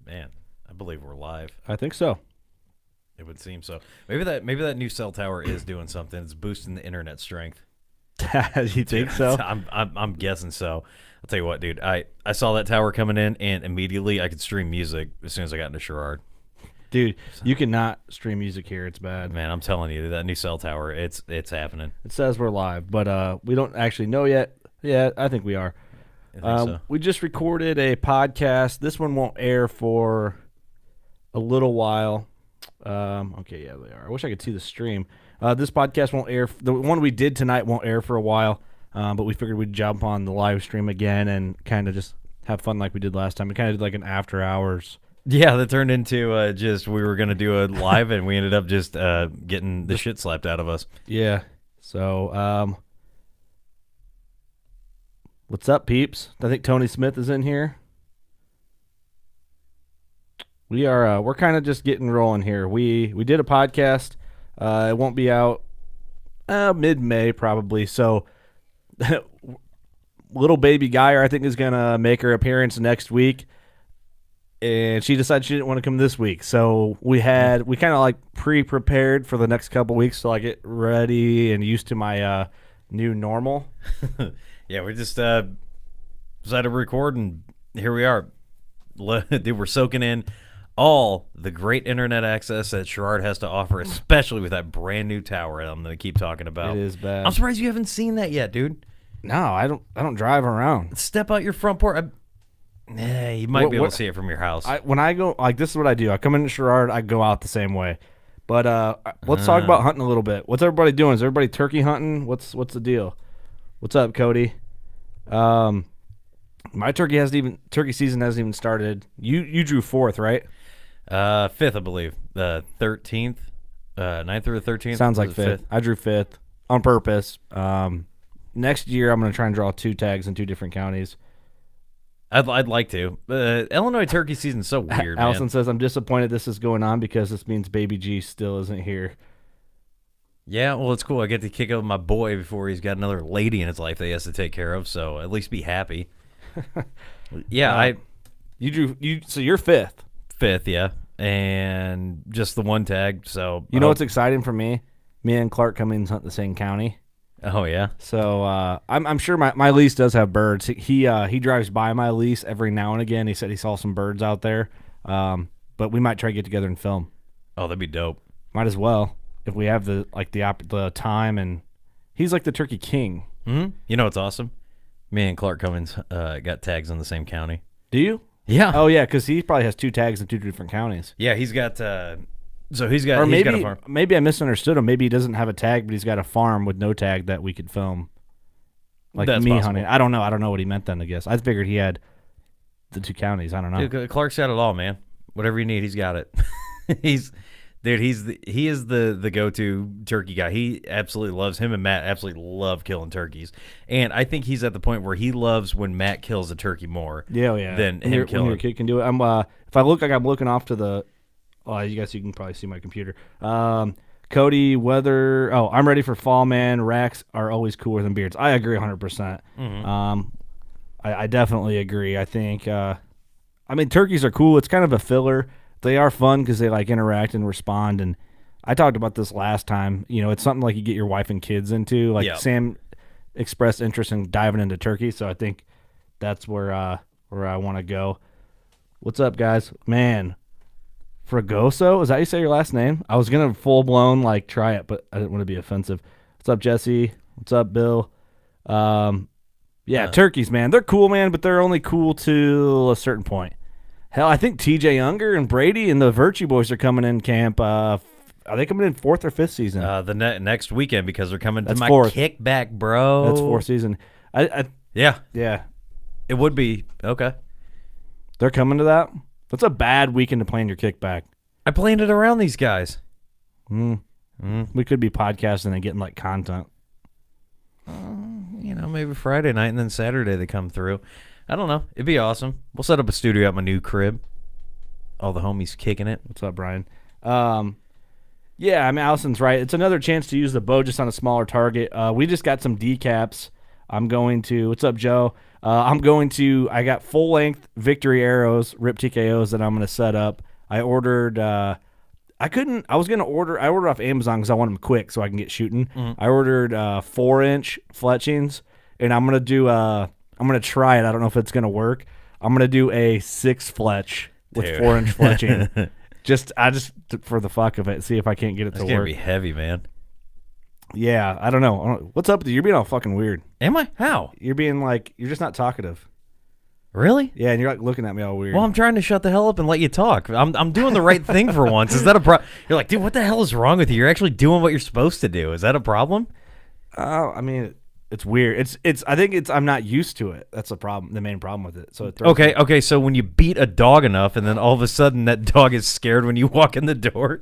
Man, I believe we're live. I think so. It would seem so. Maybe that new cell tower is doing something. It's boosting the internet strength. You think so? I'm guessing so. I'll tell you what, dude. I saw that tower coming in, and immediately I could stream music as soon as I got into Sherrard. Dude, you cannot stream music here. It's bad. Man, I'm telling you, that new cell tower, it's happening. It says we're live, but we don't actually know yet. Yeah, I think we are. I think so. We just recorded a podcast. This one won't air for a little while. Okay, yeah, they are. I wish I could see the stream. This podcast won't air. The one we did tonight won't air for a while, but we figured we'd jump on the live stream again and kind of just have fun like we did last time. We kind of did like an after hours. Yeah, that turned into just we were going to do a live, and we ended up just getting the shit slapped out of us. Yeah. So, what's up, peeps? I think Tony Smith is in here. We're kind of just getting rolling here. We did a podcast. It won't be out mid-May probably. So, little baby Geyer, I think, is gonna make her appearance next week. And she decided she didn't want to come this week. So we kind of like pre-prepared for the next couple weeks till I get ready and used to my new normal. Yeah, we just decided to record, and here we are. Dude, we're soaking in all the great internet access that Sherrard has to offer, especially with that brand new tower I'm going to keep talking about. It is bad. I'm surprised you haven't seen that yet, dude. No, I don't drive around. Step out your front porch. You might be able to see it from your house. When I go, like, this is what I do. I come into Sherrard, I go out the same way. But let's talk about hunting a little bit. What's everybody doing? Is everybody turkey hunting? What's the deal? What's up, Cody? My turkey season hasn't even started. You drew 4th, right? 5th, I believe. The 13th, 9th or the 13th. Sounds like 5th. I drew 5th on purpose. Next year, I'm going to try and draw 2 tags in 2 different counties. I'd like to. Illinois turkey season's so weird, Allison man. says, I'm disappointed this is going on because this means Baby G still isn't here. Yeah, well, it's cool. I get to kick up my boy before he's got another lady in his life that he has to take care of, so at least be happy. Yeah, So you're 5th. 5th, yeah. And just the 1 tag, so... You know what's exciting for me? Me and Clark Cummings hunt the same county. Oh, yeah? So I'm sure my lease does have birds. He drives by my lease every now and again. He said he saw some birds out there. But we might try to get together and film. Oh, that'd be dope. Might as well if we have the time. And he's like the turkey king. Mm-hmm. You know what's awesome? Me and Clark Cummings got tags in the same county. Do you? Yeah. Oh yeah, because he probably has 2 tags in 2 different counties. Yeah, he's got. So he's got a farm. Maybe I misunderstood him. Maybe he doesn't have a tag, but he's got a farm with no tag that we could film. Like That's me possible. hunting. I don't know. I don't know what he meant then, I guess. I figured he had the 2 counties. I don't know. Dude, Clark's got it all, man. Whatever you need, he's got it. He is the go-to turkey guy. He absolutely loves him, and Matt absolutely love killing turkeys. And I think he's at the point where he loves when Matt kills a turkey more. Yeah. Than when him killing. When your kid can do it. If I look like I'm looking off to the. Oh, you guys, you can probably see my computer. Cody, weather. Oh, I'm ready for fall, man. Racks are always cooler than beards. I agree 100%. Mm-hmm. I definitely agree. I think. Turkeys are cool. It's kind of a filler. They are fun because they like interact and respond. And I talked about this last time. You know, it's something like you get your wife and kids into. Like Sam expressed interest in diving into turkey, so I think that's where I want to go. What's up, guys? Man. Fragoso? Is that how you say your last name? I was going to full-blown, try it, but I didn't want to be offensive. What's up, Jesse? What's up, Bill? Turkeys, man. They're cool, man, but they're only cool to a certain point. Hell, I think TJ Younger and Brady and the Virtue Boys are coming in camp. Are they coming in 4th or 5th season? The next weekend because they're coming to That's my 4th. kickback, bro. That's 4th season. Yeah. Yeah. It would be. Okay. They're coming to that? That's a bad weekend to plan your kickback. I planned it around these guys. We could be podcasting and getting content. Maybe Friday night and then Saturday they come through. I don't know. It'd be awesome. We'll set up a studio at my new crib. All the homies kicking it. What's up, Brian? Allison's right. It's another chance to use the bow just on a smaller target. We just got some decaps. I'm going to. What's up, Joe? I'm going to. I got full length Victory arrows, Rip TKOs that I'm going to set up. I ordered. I couldn't. I was going to order. I ordered off Amazon because I want them quick so I can get shooting. I ordered 4-inch fletchings, and I'm going to do. I'm going to try it. I don't know if it's going to work. I'm going to do a 6 fletch with 4-inch fletching. just for the fuck of it, see if I can't get it to work. It's going to be heavy, man. Yeah, I don't know. What's up with you? You're being all fucking weird. Am I? How? You're being like, you're just not talkative. Really? Yeah, and you're like looking at me all weird. Well, I'm trying to shut the hell up and let you talk. I'm doing the right thing for once. Is that a problem? You're like, dude, what the hell is wrong with you? You're actually doing what you're supposed to do. Is that a problem? I mean, it's weird. I think it's. I'm not used to it. That's the problem. The main problem with it. So it okay. So when you beat a dog enough, and then all of a sudden that dog is scared when you walk in the door.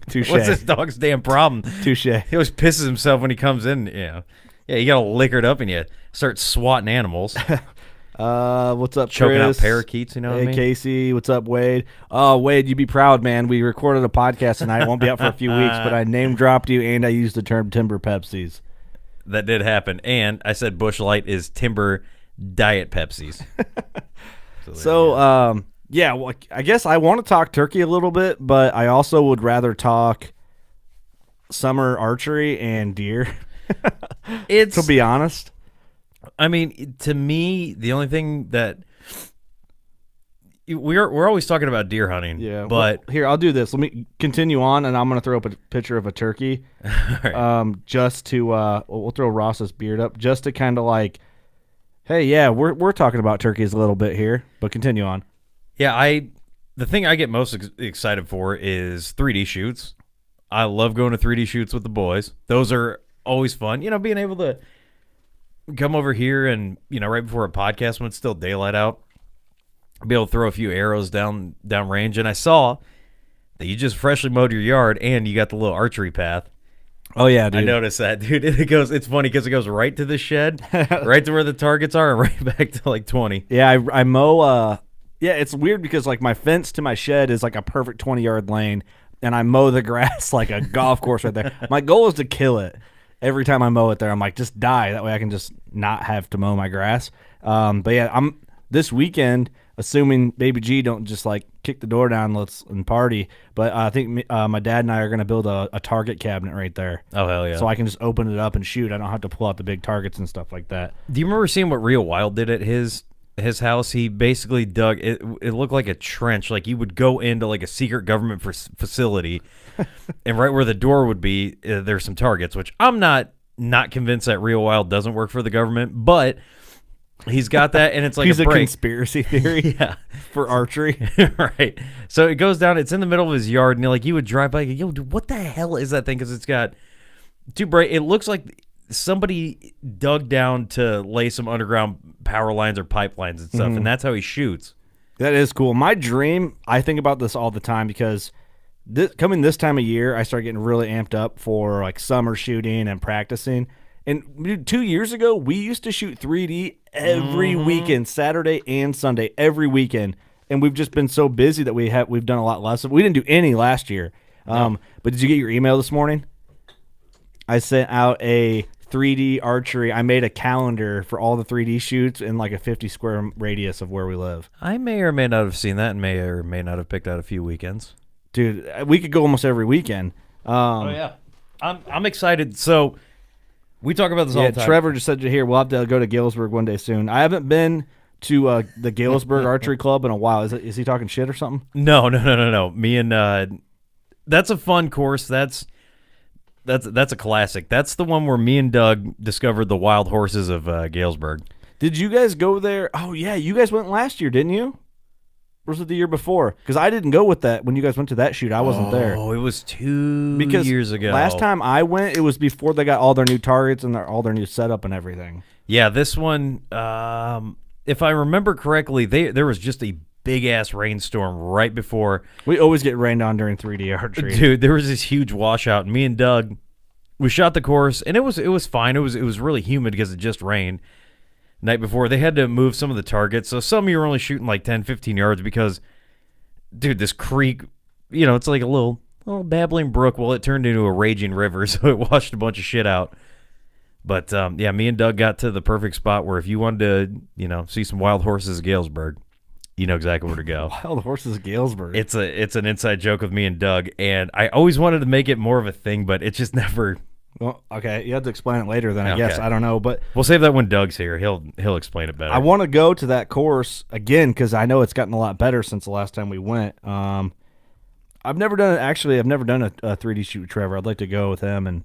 Touche. What's this dog's damn problem? Touche. He always pisses himself when he comes in. Yeah, you got to liquor it up and you start swatting animals. What's up, choking Chris? out parakeets? You know what I mean? Casey, what's up, Wade? Oh, Wade, you be proud, man. We recorded a podcast tonight. It won't be out for a few weeks, but I name dropped you and I used the term Timber Pepsis. That did happen, and I said Busch Light is Timber Diet Pepsis. Yeah, well, I guess I want to talk turkey a little bit, but I also would rather talk summer archery and deer. To be honest. I mean, to me, the only thing that we're always talking about deer hunting. Yeah, but here, I'll do this. Let me continue on, and I'm going to throw up a picture of a turkey. Right. Just to we'll throw Ross's beard up, just to kind of like, hey, yeah, we're talking about turkeys a little bit here, but continue on. Yeah, the thing I get most excited for is 3D shoots. I love going to 3D shoots with the boys. Those are always fun. You know, being able to come over here and, you know, right before a podcast when it's still daylight out, be able to throw a few arrows down range. And I saw that you just freshly mowed your yard and you got the little archery path. Oh, yeah, dude. I noticed that, dude. It's funny because it goes right to the shed, right to where the targets are, and right back to like 20. Yeah, I mow. Yeah, it's weird because like my fence to my shed is like a perfect 20-yard lane, and I mow the grass like a golf course right there. My goal is to kill it. Every time I mow it there, I'm like, just die. That way I can just not have to mow my grass. But yeah, I'm this weekend, assuming Baby G don't just like kick the door down and party. But I think my dad and I are going to build a target cabinet right there. Oh, hell yeah. So I can just open it up and shoot. I don't have to pull out the big targets and stuff like that. Do you remember seeing what Real Wild did at his house? He basically dug it. It looked like a trench. Like you would go into like a secret government facility, and right where the door would be, there's some targets. Which I'm not convinced that Real Wild doesn't work for the government, but he's got that, and it's like he's a break. Conspiracy theory. Yeah, for archery. Right. So it goes down. It's in the middle of his yard, and you would drive by. Yo, dude, what the hell is that thing? Because it's got two break. It looks like somebody dug down to lay some underground power lines or pipelines and stuff, and that's how he shoots. That is cool. My dream, I think about this all the time because coming this time of year, I start getting really amped up for like summer shooting and practicing. And 2 years ago, we used to shoot 3D every weekend, Saturday and Sunday, every weekend. And we've just been so busy that we've done a lot less. We didn't do any last year. No. But did you get your email this morning? I sent out a 3D archery. I made a calendar for all the 3D shoots in like a 50 square radius of where we live. I may or may not have seen that and may or may not have picked out a few weekends. Dude, we could go almost every weekend. Oh, yeah. I'm excited. So we talk about this all the time. Trevor just said here, we'll have to go to Galesburg one day soon. I haven't been to the Galesburg Archery Club in a while. Is he talking shit or something? No. Me and that's a fun course. That's a classic. That's the one where me and Doug discovered the wild horses of Galesburg. Did you guys go there? Oh, yeah. You guys went last year, didn't you? Or was it the year before? Because I didn't go with that. When you guys went to that shoot, I wasn't there. Oh, it was 2 years ago. Last time I went, it was before they got all their new targets and all their new setup and everything. Yeah, this one, if I remember correctly, there was just a big-ass rainstorm right before. We always get rained on during 3D archery. Dude, there was this huge washout, and me and Doug, we shot the course, and it was fine. It was really humid because it just rained. Night before, they had to move some of the targets, so some of you were only shooting like 10, 15 yards because, dude, this creek, it's like a little babbling brook. Well, it turned into a raging river, so it washed a bunch of shit out. But yeah, me and Doug got to the perfect spot where if you wanted to, see some wild horses at Galesburg, you know exactly where to go. Wild horses, Galesburg. It's an inside joke of me and Doug, and I always wanted to make it more of a thing, but it just never. Well, okay, you have to explain it later. Then I guess I don't know, but we'll save that when Doug's here. He'll explain it better. I want to go to that course again because I know it's gotten a lot better since the last time we went. I've never done it. Actually, I've never done a 3D shoot with Trevor. I'd like to go with him, and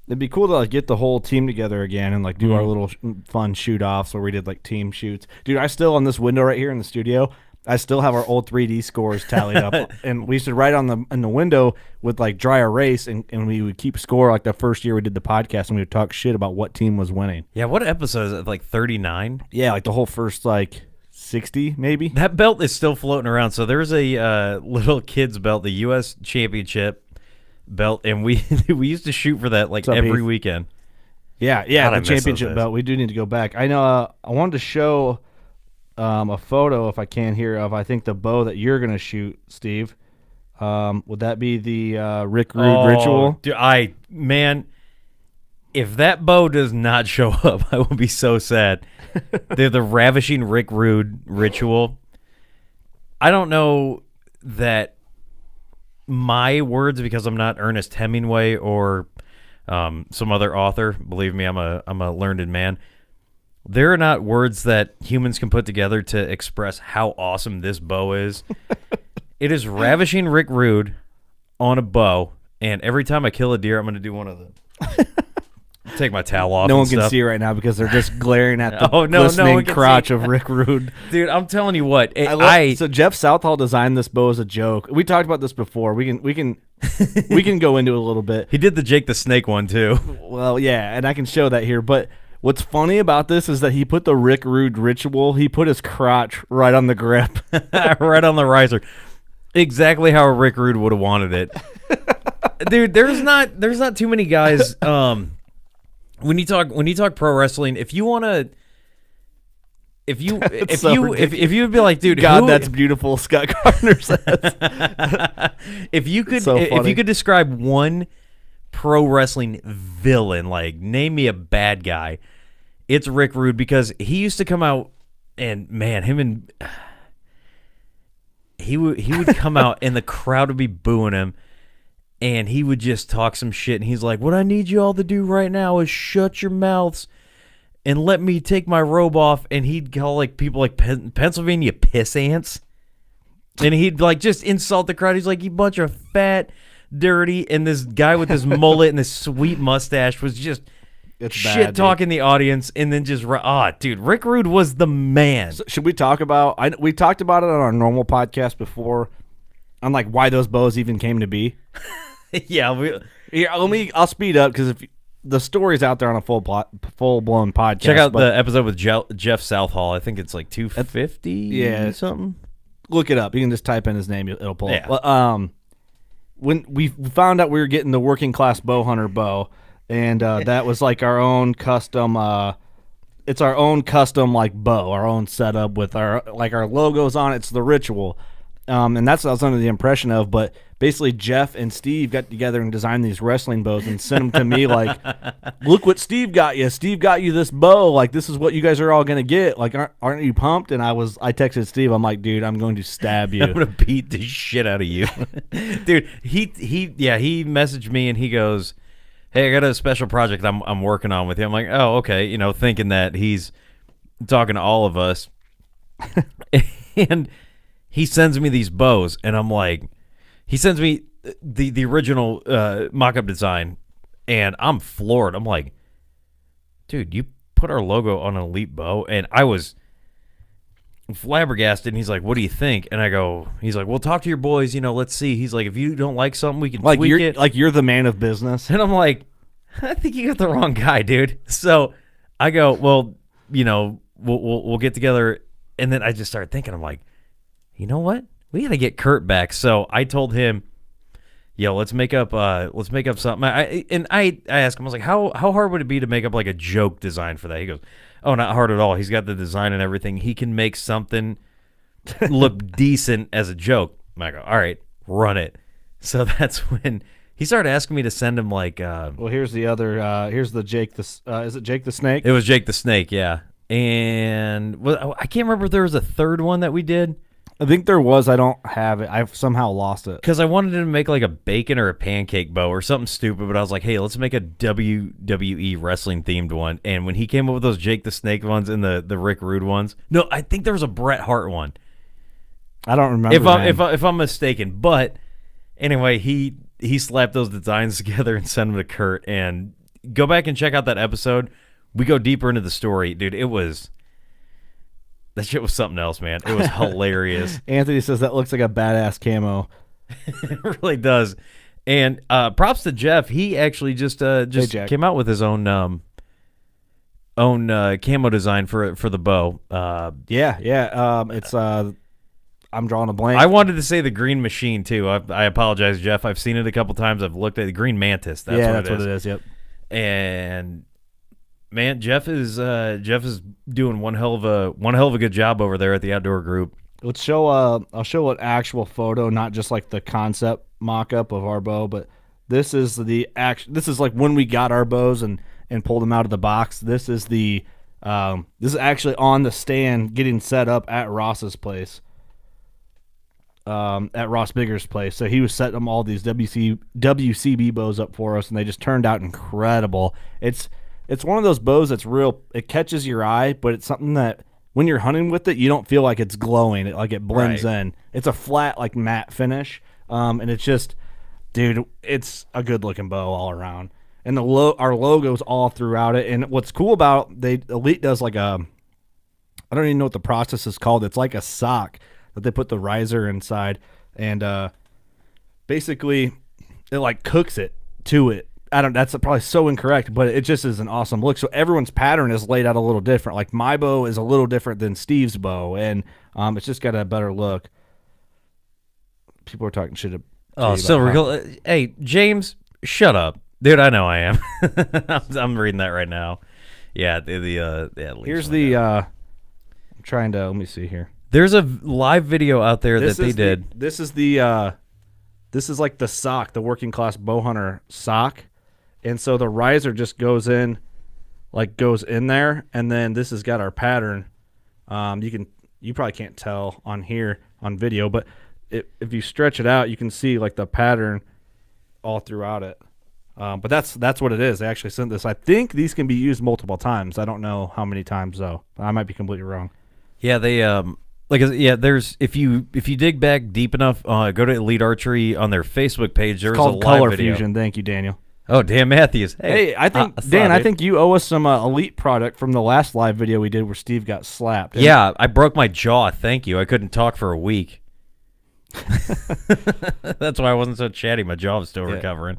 it'd be cool to like get the whole team together again and like do our little fun shoot offs where we did like team shoots. Dude, I still on this window right here in the studio. I still have our old 3D scores tallied up, and we used to write in the window with like dry erase, and we would keep score like the first year we did the podcast, and we would talk shit about what team was winning. Yeah, what episode is it? Like 39? Yeah, like the whole first like 60 maybe. That belt is still floating around. So there's a little kid's belt, the U.S. Championship belt, and we used to shoot for that like every weekend. Yeah, the championship belt. We do need to go back. I know. I wanted to show a photo, if I can, here of I think the bow that you're gonna shoot, Steve. Would that be the Rick Rude ritual? Dude, if that bow does not show up, I will be so sad. They're the ravishing Rick Rude ritual. I don't know that my words, because I'm not Ernest Hemingway or some other author. Believe me, I'm a learned man. There are not words that humans can put together to express how awesome this bow is. It is ravishing Rick Rude on a bow, and every time I kill a deer, I'm going to do one of them. Take my towel off. No one can see right now because they're just glaring at the glistening crotch of Rick Rude. Dude, I'm telling you what. So Jeff Southall designed this bow as a joke. We talked about this before. We can go into it a little bit. He did the Jake the Snake one too. Well, yeah, and I can show that here, but what's funny about this is that he put the Rick Rude ritual, he put his crotch right on the grip. Right on the riser. Exactly how Rick Rude would have wanted it. Dude, there's not too many guys when you talk pro wrestling, if you would be like, dude, God, that's beautiful, Scott Gardner says. if you could describe one pro wrestling villain, like name me a bad guy, it's Rick Rude, because he used to come out and he would come out and the crowd would be booing him, and he would just talk some shit, and he's like, what I need you all to do right now is shut your mouths and let me take my robe off. And he'd call like people like Pennsylvania piss ants, and he'd like just insult the crowd. He's like, you bunch of fat, dirty, and this guy with his mullet and this sweet mustache was just shit talking the audience, and then just dude, Rick Rude was the man. So should we talk about? We talked about it on our normal podcast before, on like why those bows even came to be. Yeah, I'll speed up because if the story's out there on a full blown podcast. Check out the episode with Jeff Southall. I think it's like 250. Yeah, something. Look it up. You can just type in his name; it'll pull up. When we found out we were getting the working class bow hunter bow, and that was like our own custom. It's our own custom like bow, our own setup with our logos on it. It's the ritual. And that's what I was under the impression of, but basically Jeff and Steve got together and designed these wrestling bows and sent them to me like, look what Steve got you. Steve got you this bow. Like, this is what you guys are all going to get. Like, aren't you pumped? And I texted Steve. I'm like, dude, I'm going to stab you. I'm going to beat the shit out of you. Dude, he messaged me and he goes, hey, I got a special project I'm working on with you. I'm like, oh, okay. Thinking that he's talking to all of us. And he sends me these bows, and I'm like, he sends me the original mock-up design, and I'm floored. I'm like, dude, you put our logo on an Elite bow? And I was flabbergasted, and he's like, what do you think? And I go, he's like, well, talk to your boys, let's see. He's like, if you don't like something, we can tweak it. Like, you're the man of business. And I'm like, I think you got the wrong guy, dude. So I go, well, we'll get together. And then I just started thinking, I'm like, you know what? We got to get Kurt back. So I told him, yo, let's make up something. I asked him, I was like, how hard would it be to make up like a joke design for that? He goes, oh, not hard at all. He's got the design and everything. He can make something look decent as a joke. And I go, all right, run it. So that's when He started asking me to send him like. Well, here's the other. Here's the Jake. Is it Jake the Snake? It was Jake the Snake, yeah. And I can't remember if there was a third one that we did. I think there was. I don't have it. I've somehow lost it. Because I wanted to make like a bacon or a pancake bow or something stupid, but I was like, hey, let's make a WWE wrestling themed one. And when he came up with those Jake the Snake ones and the Rick Rude ones, no, I think there was a Bret Hart one. I don't remember. If I'm mistaken, but anyway, he slapped those designs together and sent them to Kurt. And go back and check out that episode. We go deeper into the story, dude. That shit was something else, man. It was hilarious. Anthony says that looks like a badass camo. It really does. And props to Jeff. He actually just came out with his own camo design for the bow. It's I'm drawing a blank. I wanted to say the Green Machine too. I apologize, Jeff. I've seen it a couple times. I've looked at the Green Mantis. That's what it is. Yep. And man, Jeff is doing one hell of a good job over there at the outdoor group. Let's show I'll show an actual photo, not just like the concept mock-up of our bow, but this is this is like when we got our bows and pulled them out of the box. This is actually on the stand getting set up at Ross's place. At Ross Bigger's place. So he was setting them all these WCB bows up for us, and they just turned out incredible. It's one of those bows that's real. It catches your eye, but it's something that when you're hunting with it, you don't feel like it's glowing. It blends in. It's a flat, like matte finish, and it's just, dude, it's a good looking bow all around. And our logo's all throughout it. And what's cool about Elite does like I don't even know what the process is called. It's like a sock that they put the riser inside, and basically it like cooks it to it. That's probably so incorrect, but it just is an awesome look. So everyone's pattern is laid out a little different. Like my bow is a little different than Steve's bow, and it's just got a better look. People are talking shit. Hey, James, shut up, dude. I know I am. I'm reading that right now. Yeah. Here's the. I'm trying to. Let me see here. There's a live video out there that they did. This is like the sock, the working class bow hunter sock. And so the riser just goes in there, and then this has got our pattern. You probably can't tell on here on video, but if you stretch it out, you can see like the pattern all throughout it. But that's what it is. They actually sent this. I think these can be used multiple times. I don't know how many times though. I might be completely wrong. Yeah, they there's if you dig back deep enough, go to Elite Archery on their Facebook page. There's a live Color video. Fusion. Thank you, Daniel. Oh, Dan Matthews. Hey, I think Dan, I think you owe us some Elite product from the last live video we did where Steve got slapped. Yeah, I broke my jaw. Thank you. I couldn't talk for a week. That's why I wasn't so chatty. My jaw was still recovering.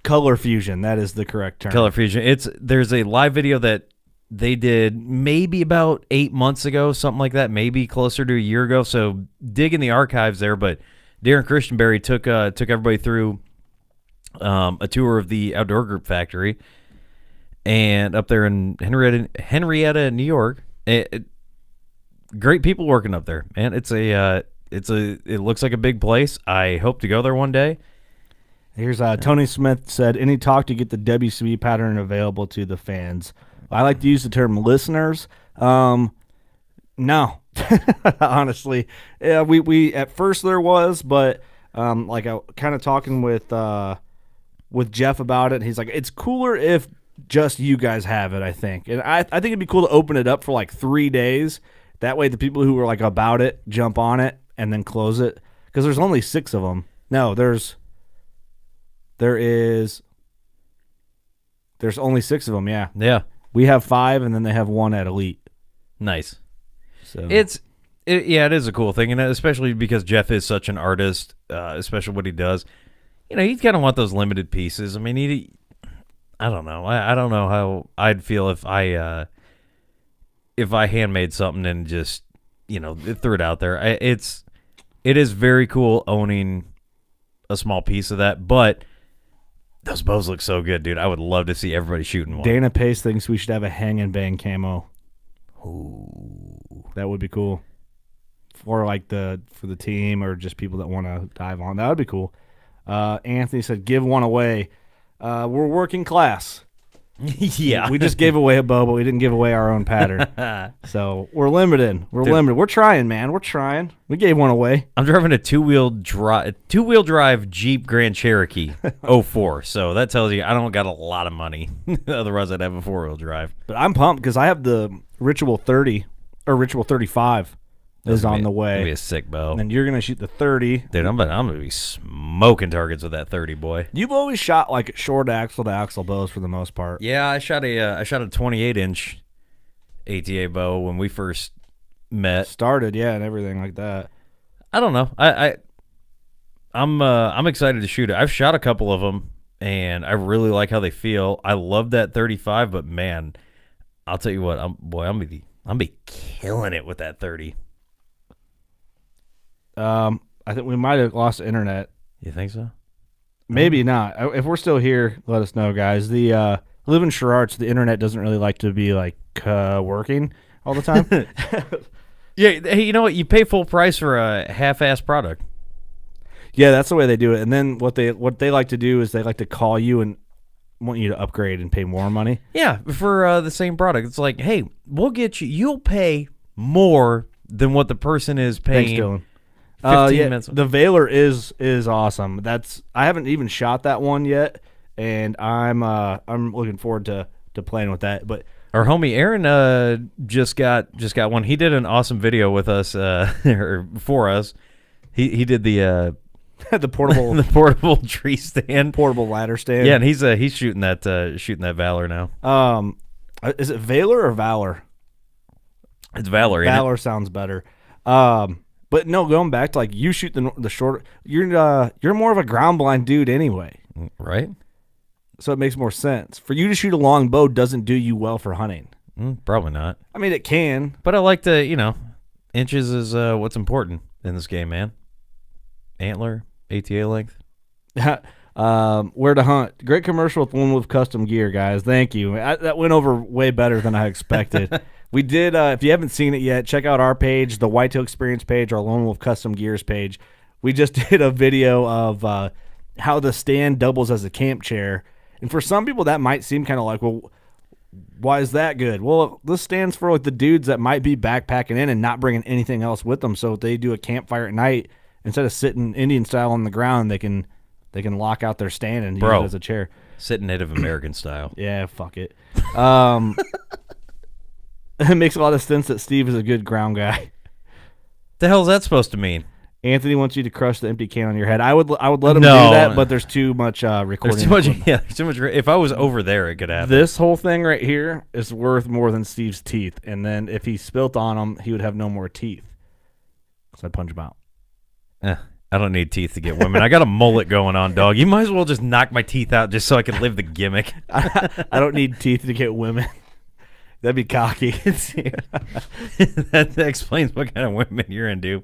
Color Fusion. That is the correct term. Color Fusion. There's a live video that they did maybe about 8 months ago, something like that, maybe closer to a year ago. So dig in the archives there. But Darren Christianberry took everybody through a tour of the Outdoor Group factory, and up there in Henrietta, New York. Great people working up there, man. It looks like a big place. I hope to go there one day. Here's Tony Smith said, any talk to get the WCB pattern available to the fans? I like to use the term listeners. No, honestly, yeah, we at first there was, but like I kind of talking with Jeff about it. He's like, it's cooler if just you guys have it. I think, and I think it'd be cool to open it up for like 3 days. That way, the people who are like about it jump on it and then close it, because there's only 6 of them. No, there's only 6 of them. Yeah. Yeah. We have 5, and then they have 1 at Elite. Nice. So it is a cool thing, and especially because Jeff is such an artist, especially what he does. You know, you kind of want those limited pieces. I mean, I don't know. I don't know how I'd feel if I handmade something and just, threw it out there. It is very cool owning a small piece of that, but those bows look so good, dude. I would love to see everybody shooting one. Dana Pace thinks we should have a hang and bang camo. Ooh. That would be cool. For the team or just people that want to dive on. That would be cool. Anthony said, give one away. We're working class. Yeah. We just gave away a bow, but we didn't give away our own pattern. So we're limited. Limited. We're trying, man. We're trying. We gave one away. I'm driving a two-wheel drive Jeep Grand Cherokee 04. So that tells you I don't got a lot of money. Otherwise, I'd have a four-wheel drive. But I'm pumped because I have the Ritual 30 or Ritual 35 is on the way. That'd be a sick bow. And then you're gonna shoot the 30. Dude, I'm gonna be smoking targets with that 30, boy. You've always shot like short axle to axle bows for the most part. Yeah, I shot a 28-inch ATA bow when we first met. Started, yeah, and everything like that. I don't know. I'm excited to shoot it. I've shot a couple of them, and I really like how they feel. I love that 35, but man, I'll tell you what, I'm be killing it with that 30. I think we might have lost the internet. You think so? Maybe not. If we're still here, let us know, guys. The live in Sherrards, the internet doesn't really like to be like working all the time. Yeah, hey, you know what? You pay full price for a half-ass product. Yeah, that's the way they do it. And then what they like to do is they like to call you and want you to upgrade and pay more money. Yeah, for the same product. It's like, hey, we'll get you. You'll pay more than what the person is paying. Thanks, Dylan. 15 yeah, minutes. the Valor is awesome. I haven't even shot that one yet, and I'm looking forward to playing with that. But our homie Aaron just got one. He did an awesome video with us or for us. He did the the portable the portable tree stand, portable ladder stand. Yeah, and he's shooting that Valor now. Is it Valor or Valor? It's Valor. Ain't Valor sounds better. But no, going back to like you shoot the short, you're more of a ground blind dude anyway, right? So it makes more sense for you to shoot a long bow. Doesn't do you well for hunting. Probably not. I mean, it can, but I like to, inches is what's important in this game, man. Antler, ATA length. Where to hunt? Great commercial with Lone Wolf Custom Gear, guys. Thank you. That went over way better than I expected. We did, if you haven't seen it yet, check out our page, the Whitetail Experience page, our Lone Wolf Custom Gears page. We just did a video of how the stand doubles as a camp chair. And for some people, that might seem kind of like, well, why is that good? Well, this stands for like the dudes that might be backpacking in and not bringing anything else with them. So if they do a campfire at night, instead of sitting Indian style on the ground, they can lock out their stand and use it as a chair. Sitting Native American style. Yeah, fuck it. It makes a lot of sense that Steve is a good ground guy. The hell is that supposed to mean? Anthony wants you to crush the empty can on your head. I would let him do that, but there's too much recording. There's too much. Yeah, there's too much. If I was over there, it could happen. This whole thing right here is worth more than Steve's teeth, and then if he spilt on them, he would have no more teeth. So I'd punch him out. I don't need teeth to get women. I got a mullet going on, dog. You might as well just knock my teeth out just so I can live the gimmick. I don't need teeth to get women. That'd be cocky. that explains what kind of women you're into.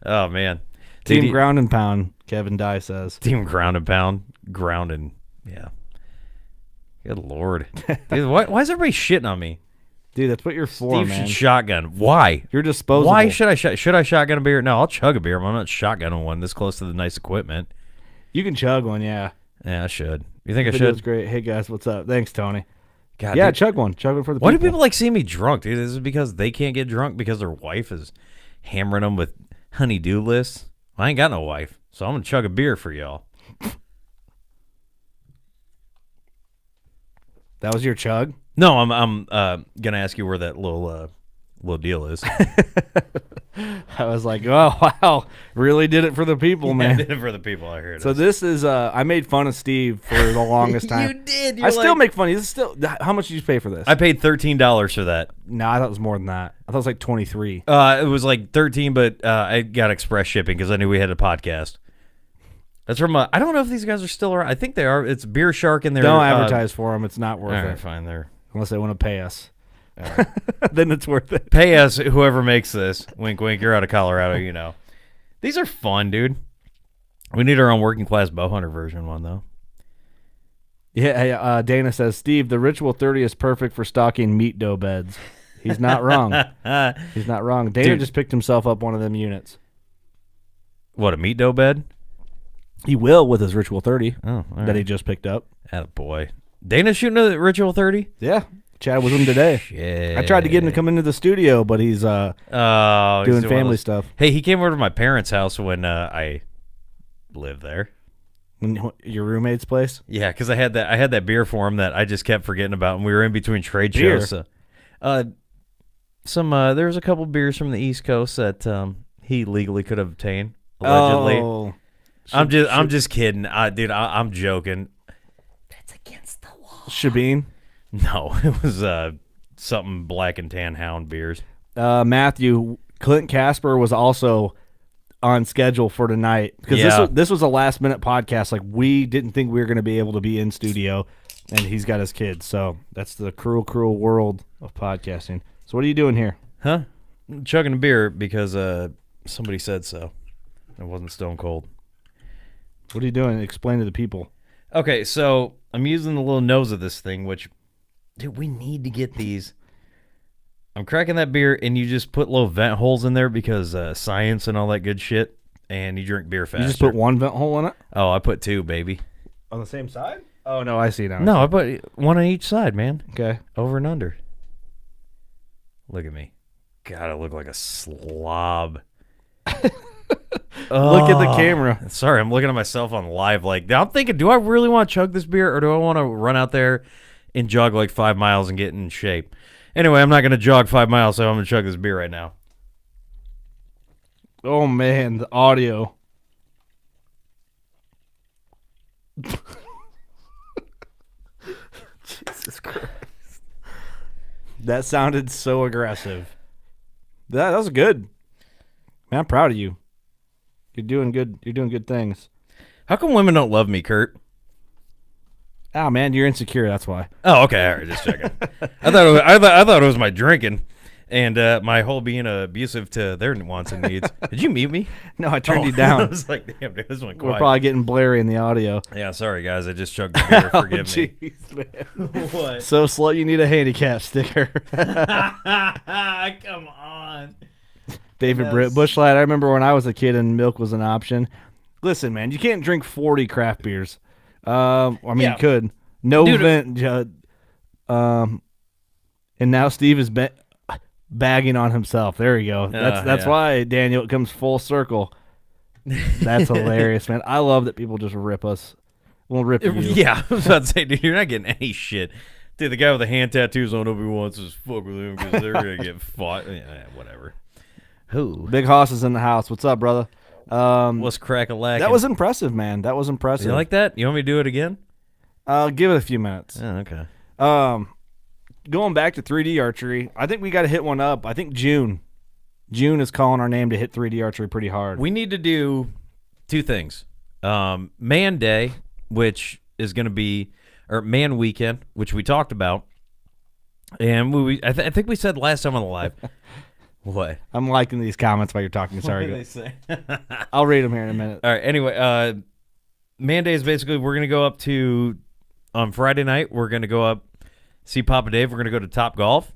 Oh, man. Team ground and pound, Kevin Dye says. Team ground and pound. Grounding. Yeah. Good Lord. Dude, why is everybody shitting on me? Dude, that's what you're for, Steve man. should shotgun. Why? You're disposable. Why should I shotgun a beer? No, I'll chug a beer, but I'm not shotgunning one this close to the nice equipment. You can chug one, yeah. Yeah, I should. You think I That's should? great. Hey, guys, what's up? Thanks, Tony. God, yeah, dude. chug one. Chug one for the Why people. do people like seeing me drunk, dude? Is it because they can't get drunk because their wife is hammering them with honey-do lists? I ain't got no wife, so I'm going to chug a beer for y'all. That was your chug? No, I'm going to ask you where that little deal is. I was like, oh, wow. Really did it for the people, man. I did it for the people, I heard. So this is, I made fun of Steve for the longest time. You did. I still make fun of you. This is still, how much did you pay for this? I paid $13 for that. No, I thought it was more than that. I thought it was like 23. It was like 13, but I got express shipping because I knew we had a podcast. That's from I don't know if these guys are still around. I think they are. It's Beer Shark and their. Don't advertise for them. It's not worth all right, it. fine, there. Unless they want to pay us. Right. Then it's worth it. Pay us, whoever makes this. Wink, wink. You're out of Colorado, you know. These are fun, dude. We need our own working class bow hunter version one, though. Yeah, Dana says, Steve, the Ritual 30 is perfect for stocking meat dough beds. He's not wrong. He's not wrong. Dana just picked himself up one of them units. What, a meat dough bed? He will with his Ritual 30 Oh, all that he right. just picked up. Attaboy. Dana's shooting a Ritual 30? Yeah, Chad was with him today. Shit. I tried to get him to come into the studio, but he's Oh, he's doing one of family those- stuff. Hey, he came over to my parents' house when I lived there. Your roommate's place? Yeah, because I had that beer for him that I just kept forgetting about, and we were in between trade Beer? shows. So, there was a couple beers from the East Coast that he legally could have obtained. Allegedly, Oh. I'm just kidding, dude. I'm joking. That's against the law. Shabine? No, it was something Black and Tan Hound beers. Matthew, Clint Casper was also on schedule for tonight because Yeah. this was a last minute podcast. Like, we didn't think we were going to be able to be in studio, and he's got his kids. So that's the cruel, cruel world of podcasting. So what are you doing here? Huh? I'm chugging a beer because somebody said so. It wasn't Stone Cold. What are you doing? Explain to the people. Okay, so I'm using the little nose of this thing, which, dude, we need to get these. I'm cracking that beer, and you just put little vent holes in there because science and all that good shit, and you drink beer faster. You just put one vent hole in it? Oh, I put two, baby. On the same side? Oh, no, I see now. No, I put one on each side, man. Okay. Over and under. Look at me. God, I look like a slob. Look at the camera. Sorry, I'm looking at myself on live. Like, I'm thinking, do I really want to chug this beer, or do I want to run out there and jog like 5 miles and get in shape? Anyway, I'm not going to jog 5 miles, so I'm going to chug this beer right now. Oh, man, the audio. Jesus Christ. That sounded so aggressive. That was good. Man, I'm proud of you. You're doing good. You're doing good things. How come women don't love me, Kurt? Oh, man, you're insecure. That's why. Oh, okay. All right, just checking. I thought it was my drinking and my whole being abusive to their wants and needs. Did you mute me? No, I turned you I down. was like, damn, dude, this went We're quiet. probably getting blurry in the audio. Yeah, sorry, guys. I just chugged the beer. Forgive me. Jeez, man. What? So slow, you need a handicap sticker. Come on. David Yes. Britt, Busch Light. I remember when I was a kid and milk was an option. Listen, man, you can't drink 40 craft beers. I mean, Yeah. you could. No Dude. vent. And now Steve is bagging on himself. There we go. That's yeah. why, Daniel, it comes full circle. That's hilarious, man. I love that people just rip us. We'll rip you. Yeah, I was about to say, dude, you're not getting any shit. Dude, the guy with the hand tattoos on Obi wants to fuck with him because they're going to get fought. Yeah, whatever. Who? Big Hoss is in the house. What's up, brother? What's crack-a-lackin'? That was impressive, man. That was impressive. You like that? You want me to do it again? I'll give it a few minutes. Oh, okay. Going back to 3D archery, I think we got to hit one up. I think June is calling our name to hit 3D archery pretty hard. We need to do two things. Man Day, which is going to be, or Man Weekend, which we talked about. And I think we said last time on the live. What? I'm liking these comments while you're talking. Sorry. What did they say? I'll read them here in a minute. All right. Anyway, Man Day is basically we're going to go up to, on Friday night, we're going to go up, see Papa Dave. We're going to go to Top Golf.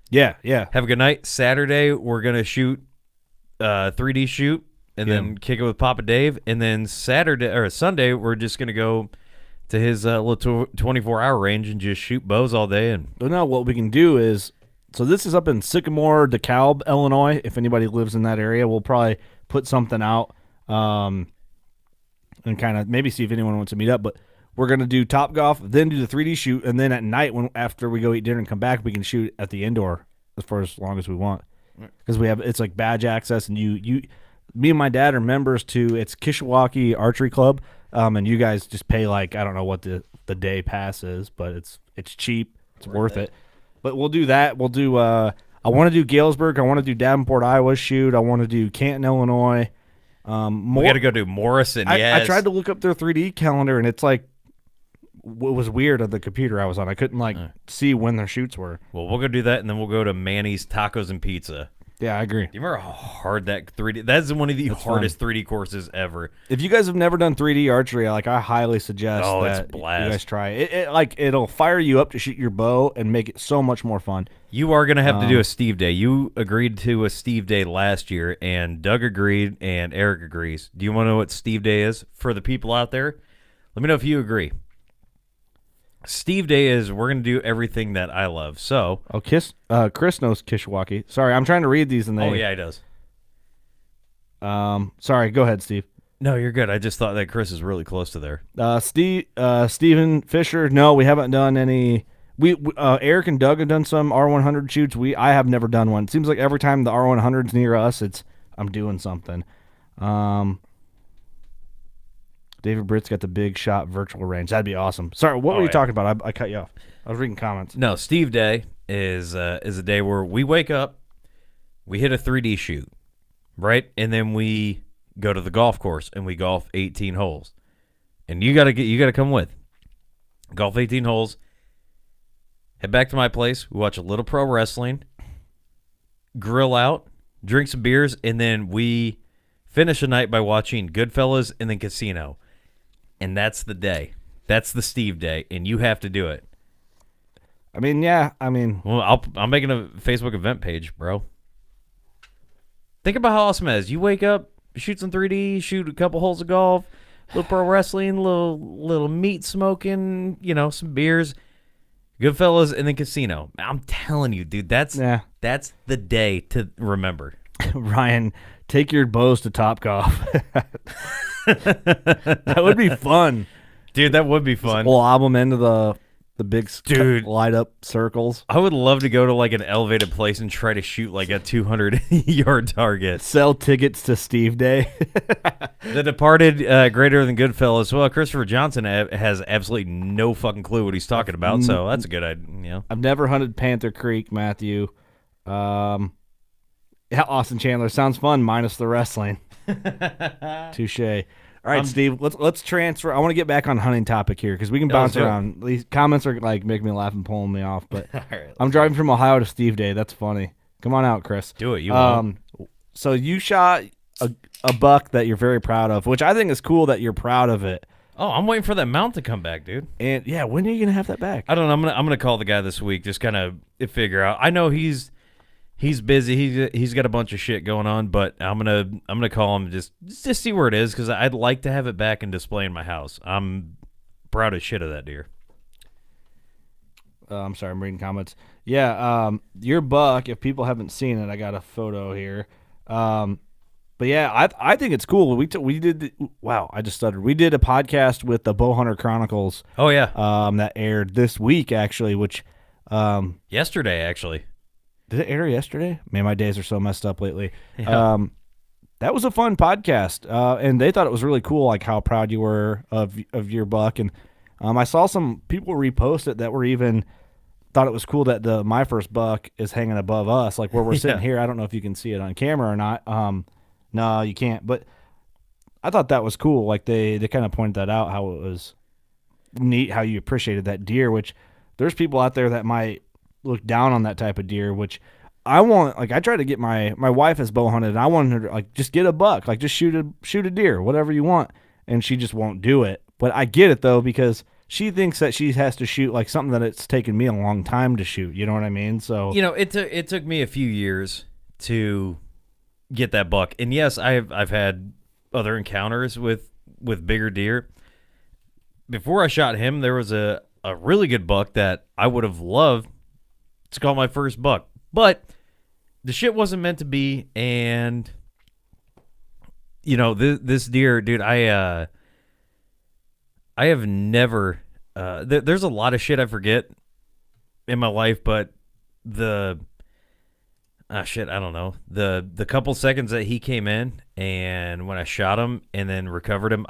Yeah. Have a good night. Saturday, we're going to shoot 3D shoot and then kick it with Papa Dave. And then Sunday, we're just going to go to his little 24-hour range and just shoot bows all day. And But no, what we can do is, so this is up in Sycamore, DeKalb, Illinois. If anybody lives in that area, we'll probably put something out and kind of maybe see if anyone wants to meet up. But we're going to do Top Golf, then do the 3D shoot, and then at night, after we go eat dinner and come back, we can shoot at the indoor for as long as we want. Because it's like badge access, and me and my dad are members to it's Kishwaukee Archery Club, and you guys just pay like I don't know what the day pass is, but it's cheap, it's worth it. But we'll do that. We'll do. I want to do Galesburg. I want to do Davenport, Iowa shoot. I want to do Canton, Illinois. we got to go do Morrison. Yes. I tried to look up their 3D calendar, and it's like it was weird on the computer I was on. I couldn't see when their shoots were. Well, we'll go do that, and then we'll go to Manny's Tacos and Pizza. Yeah, I agree. Do you remember how hard that 3D? That's one of the hardest 3D courses ever. If you guys have never done 3D archery, I highly suggest It's that blast. you guys try it. It'll fire you up to shoot your bow and make it so much more fun. You are going to have to do a Steve Day. You agreed to a Steve Day last year, and Doug agreed, and Eric agrees. Do you want to know what Steve Day is for the people out there? Let me know if you agree. Steve Day is we're going to do everything that I love. So, Chris knows Kishwaukee. Sorry, I'm trying to read these and they. Oh yeah, he does. Sorry, go ahead, Steve. No, you're good. I just thought that Chris is really close to there. Steven Fisher. No, we haven't done any. Eric and Doug have done some R100 shoots. I have never done one. It seems like every time the R100's near us, I'm doing something. David Britt's got the big shot virtual range. That'd be awesome. Sorry, what were you talking about? I cut you off. I was reading comments. No, Steve Day is a day where we wake up, we hit a 3D shoot, right, and then we go to the golf course and we golf 18 holes, and you gotta come with. Golf 18 holes. Head back to my place. We watch a little pro wrestling, grill out, drink some beers, and then we finish the night by watching Goodfellas and then Casino. And that's the day. That's the Steve Day, and you have to do it. Well, I'm making a Facebook event page, bro. Think about how awesome it is. You wake up, shoot some 3D, shoot a couple holes of golf, little pro wrestling, little meat smoking, some beers, Goodfellas, and then Casino. I'm telling you, dude, that's the day to remember. Ryan, take your bows to Topgolf. That would be fun. Dude, that would be fun. We'll lob them into the big light up circles. I would love to go to like an elevated place and try to shoot like a 200-yard target. Sell tickets to Steve Day. The Departed, greater than Goodfellas. Well, Christopher Johnson has absolutely no fucking clue what he's talking about, so that's a good idea. I've never hunted Panther Creek, Matthew. Yeah, Austin Chandler sounds fun, minus the wrestling. Touche. All right, Steve. Let's transfer. I want to get back on hunting topic here because we can bounce around. These comments are making me laugh and pulling me off. But I'm driving from Ohio to Steve Day. That's funny. Come on out, Chris. Do it. You won't. So you shot a buck that you're very proud of, which I think is cool that you're proud of it. Oh, I'm waiting for that mount to come back, dude. And yeah, when are you gonna have that back? I don't know. I'm gonna call the guy this week, just kind of figure out. I know he's busy. He's got a bunch of shit going on, but I'm gonna call him just see where it is because I'd like to have it back and display in my house. I'm proud as shit of that deer. I'm sorry, I'm reading comments. Yeah, your buck. If people haven't seen it, I got a photo here. But yeah, I think it's cool. We did. Wow, I just stuttered. We did a podcast with the Bowhunter Chronicles. Oh yeah. That aired this week actually, which yesterday actually. Did it air yesterday? Man, my days are so messed up lately. Yeah. That was a fun podcast, and they thought it was really cool, like how proud you were of your buck. And I saw some people repost it that were even thought it was cool that my first buck is hanging above us, like where we're sitting here. I don't know if you can see it on camera or not. No, you can't. But I thought that was cool. Like they kind of pointed that out, how it was neat, how you appreciated that deer. Which there's people out there that might look down on that type of deer, which I want. Like I try to get my wife has bow hunted, and I want her to just get a buck, like just shoot a deer, whatever you want, and she just won't do it. But I get it though, because she thinks that she has to shoot like something that it's taken me a long time to shoot. You know what I mean? So it took me a few years to get that buck, and yes, I've had other encounters with bigger deer. Before I shot him, there was a really good buck that I would have loved to call my first buck, but the shit wasn't meant to be. And this deer, dude, I have never there's a lot of shit I forget in my life, but I don't know, the couple seconds that he came in and when I shot him and then recovered him,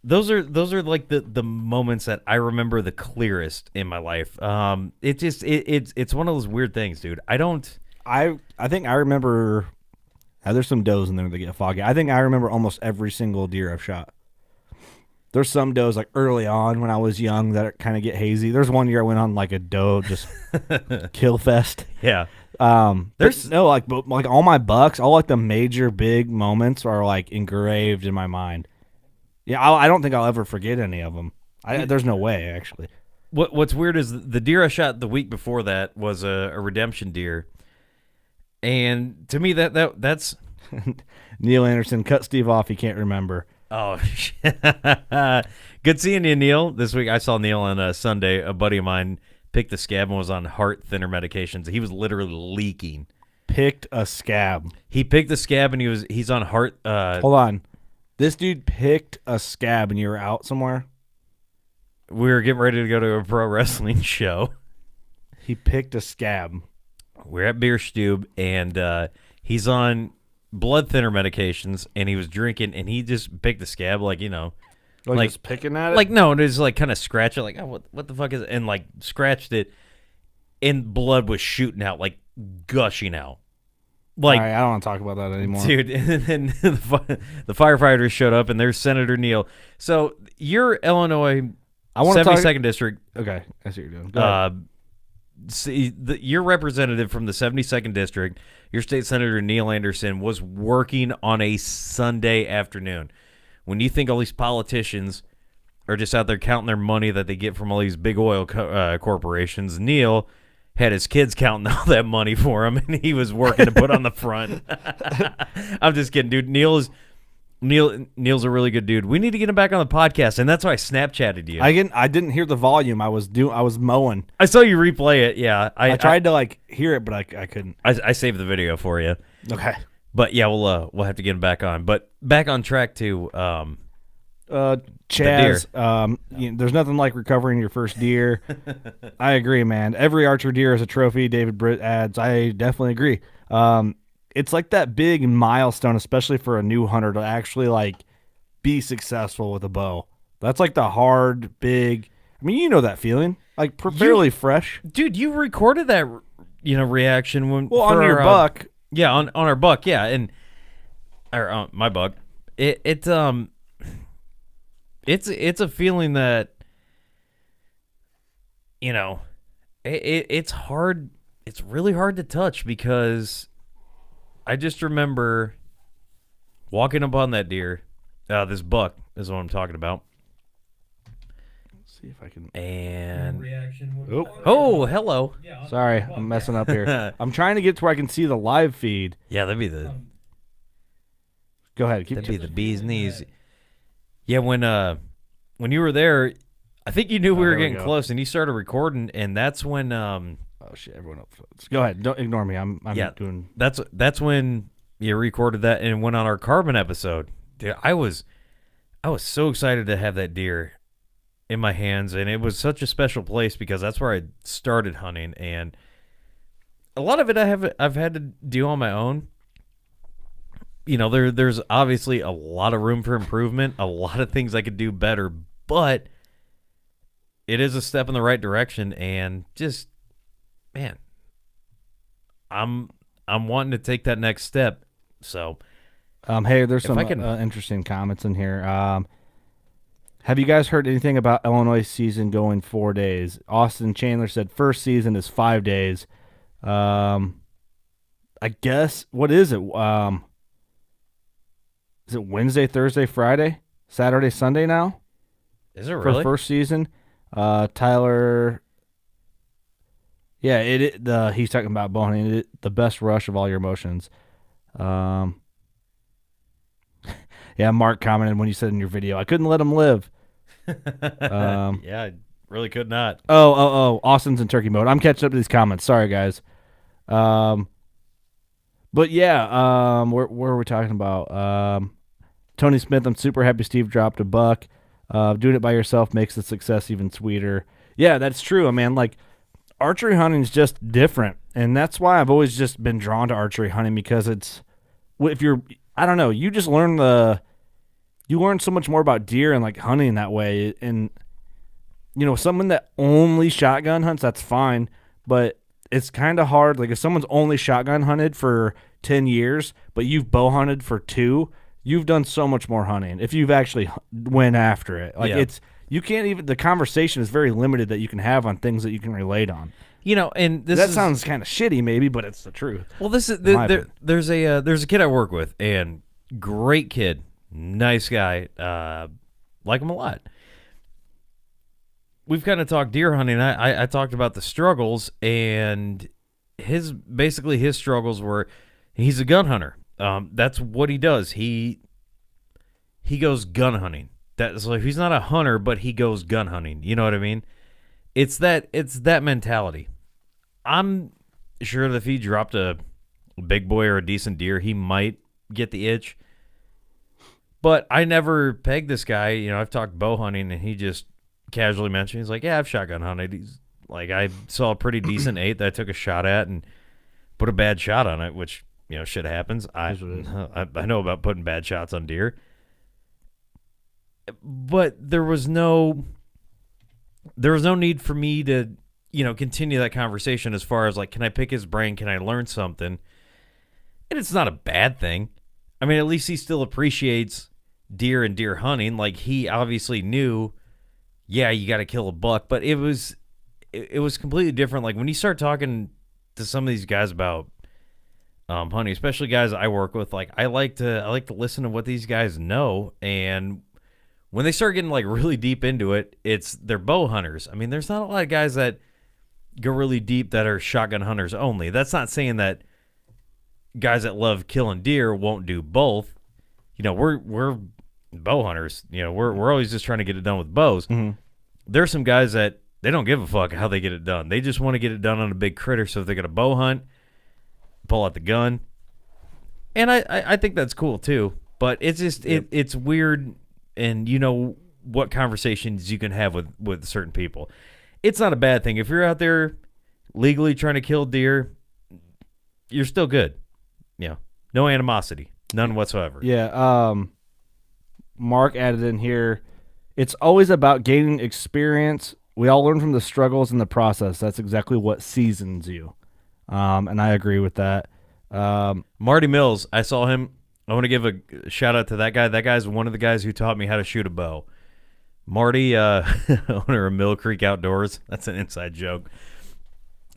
those are like the moments that I remember the clearest in my life. It's one of those weird things, dude. I think I remember. There's some does in there that get foggy. I think I remember almost every single deer I've shot. There's some does like early on when I was young that kind of get hazy. There's one year I went on like a doe just kill fest. Yeah. There's no like all my bucks, all like the major big moments are like engraved in my mind. Yeah, I don't think I'll ever forget any of them. There's no way actually. What's weird is the deer I shot the week before that was a redemption deer, and to me that's Neil Anderson cut Steve off. He can't remember. Oh, good seeing you, Neil. This week I saw Neil on Sunday. A buddy of mine picked the scab and was on heart thinner medications. He was literally leaking. Picked a scab. He picked the scab and he's on heart. Hold on, this dude picked a scab and you were out somewhere. We were getting ready to go to a pro wrestling show. He picked a scab. We're at Beer Stube and he's on blood thinner medications, and he was drinking, and he just picked the scab, like, you know, like just picking at it. Like no, just like kind of scratch it, like, oh, what the fuck is it? And like scratched it, and blood was shooting out, like gushing out. Like, all right, I don't want to talk about that anymore, dude. And then the firefighters showed up, and there's Senator Neal. So you're Illinois, 72nd district. Okay, I see what you're doing. Go ahead. Your representative from the 72nd district, your state senator Neil Anderson, was working on a Sunday afternoon. When you think all these politicians are just out there counting their money that they get from all these big oil corporations, Neil had his kids counting all that money for him, and he was working to put on the front. I'm just kidding, dude. Neil's a really good dude. We need to get him back on the podcast, and that's why I Snapchatted you. I didn't hear the volume. I was mowing. I saw you replay it. Yeah, I tried to like hear it, but I couldn't. I saved the video for you. Okay, but yeah, we'll have to get him back on. But back on track to Chaz. There's nothing like recovering your first deer. I agree, man. Every archer deer is a trophy. David Britt adds. I definitely agree. It's like that big milestone, especially for a new hunter, to actually like be successful with a bow. That's like the hard, big. I mean, you know that feeling, like fairly fresh, dude. You recorded that, reaction when on your buck. Yeah, on our buck. Yeah, and or my buck. It's a feeling that it's hard. It's really hard to touch because I just remember walking up on that deer. This buck is what I'm talking about. Let's see if I can. And reaction. Oh, hello. Yeah, sorry, I'm messing up here. I'm trying to get to where I can see the live feed. Yeah, that'd be the. Go ahead. That'd be the bee's knees. Yeah, when you were there, I think you knew we were getting close, and you started recording, and that's when. Oh shit! Everyone up. Go ahead. Don't ignore me. I'm doing. That's when you recorded that and went on our carbon episode. Dude, I was so excited to have that deer in my hands, and it was such a special place because that's where I started hunting, and a lot of it I've had to do on my own. There's obviously a lot of room for improvement, a lot of things I could do better, but it is a step in the right direction, and just. Man, I'm wanting to take that next step. So, hey, there's some interesting comments in here. Have you guys heard anything about Illinois season going 4 days? Austin Chandler said first season is 5 days. I guess what is it? Is it Wednesday, Thursday, Friday, Saturday, Sunday now? Is it really for first season? Tyler. Yeah, he's talking about bow hunting, the best rush of all your emotions. Yeah, Mark commented when you said in your video, I couldn't let him live. Yeah, I really could not. Oh, Austin's in turkey mode. I'm catching up to these comments. Sorry, guys. But yeah, where are we talking about? Tony Smith, I'm super happy Steve dropped a buck. Doing it by yourself makes the success even sweeter. Yeah, that's true. I mean, like, archery hunting is just different, and that's why I've always just been drawn to archery hunting because I don't know, you just learn so much more about deer and like hunting that way. And someone that only shotgun hunts, that's fine, but it's kind of hard. Like if someone's only shotgun hunted for 10 years, but you've bow hunted for 2, you've done so much more hunting if you've actually went after it. Like Yeah. you can't even, the conversation is very limited that you can have on things that you can relate on. And That sounds kind of shitty maybe, but it's the truth. well. This is my opinion. there's a kid I work with, and great kid, nice guy, like him a lot. We've kind of talked deer hunting. I talked about the struggles, and his struggles were he's a gun hunter. That's what he does. He goes gun hunting. That's like he's not a hunter, but he goes gun hunting. You know what I mean? It's that mentality. I'm sure that if he dropped a big boy or a decent deer, he might get the itch. But I never pegged this guy. I've talked bow hunting, and he just casually mentioned, he's like, yeah, I've shotgun hunted. He's like, I saw a pretty decent 8 that I took a shot at and put a bad shot on it, which, shit happens. I know about putting bad shots on deer. But there was no need for me to, continue that conversation as far as like, can I pick his brain? Can I learn something? And it's not a bad thing. I mean, at least he still appreciates deer and deer hunting. Like he obviously knew, yeah, you got to kill a buck, but it was completely different. Like when you start talking to some of these guys about hunting, especially guys I work with, like I like to listen to what these guys know, and when they start getting like really deep into it, they're bow hunters. I mean, there's not a lot of guys that go really deep that are shotgun hunters only. That's not saying that guys that love killing deer won't do both. We're bow hunters. We're always just trying to get it done with bows. Mm-hmm. There's some guys that they don't give a fuck how they get it done. They just want to get it done on a big critter. So if they're gonna bow hunt, pull out the gun, and I think that's cool too. But it's just it's weird, and what conversations you can have with certain people. It's not a bad thing if you're out there legally trying to kill deer. You're still good. No animosity, none whatsoever. Yeah. Mark added in here, it's always about gaining experience. We all learn from the struggles in the process. That's exactly what seasons you. And I agree with that. Marty Mills, I saw him. I want to give a shout out to that guy. That guy's one of the guys who taught me how to shoot a bow. Marty, owner of Mill Creek Outdoors. That's an inside joke.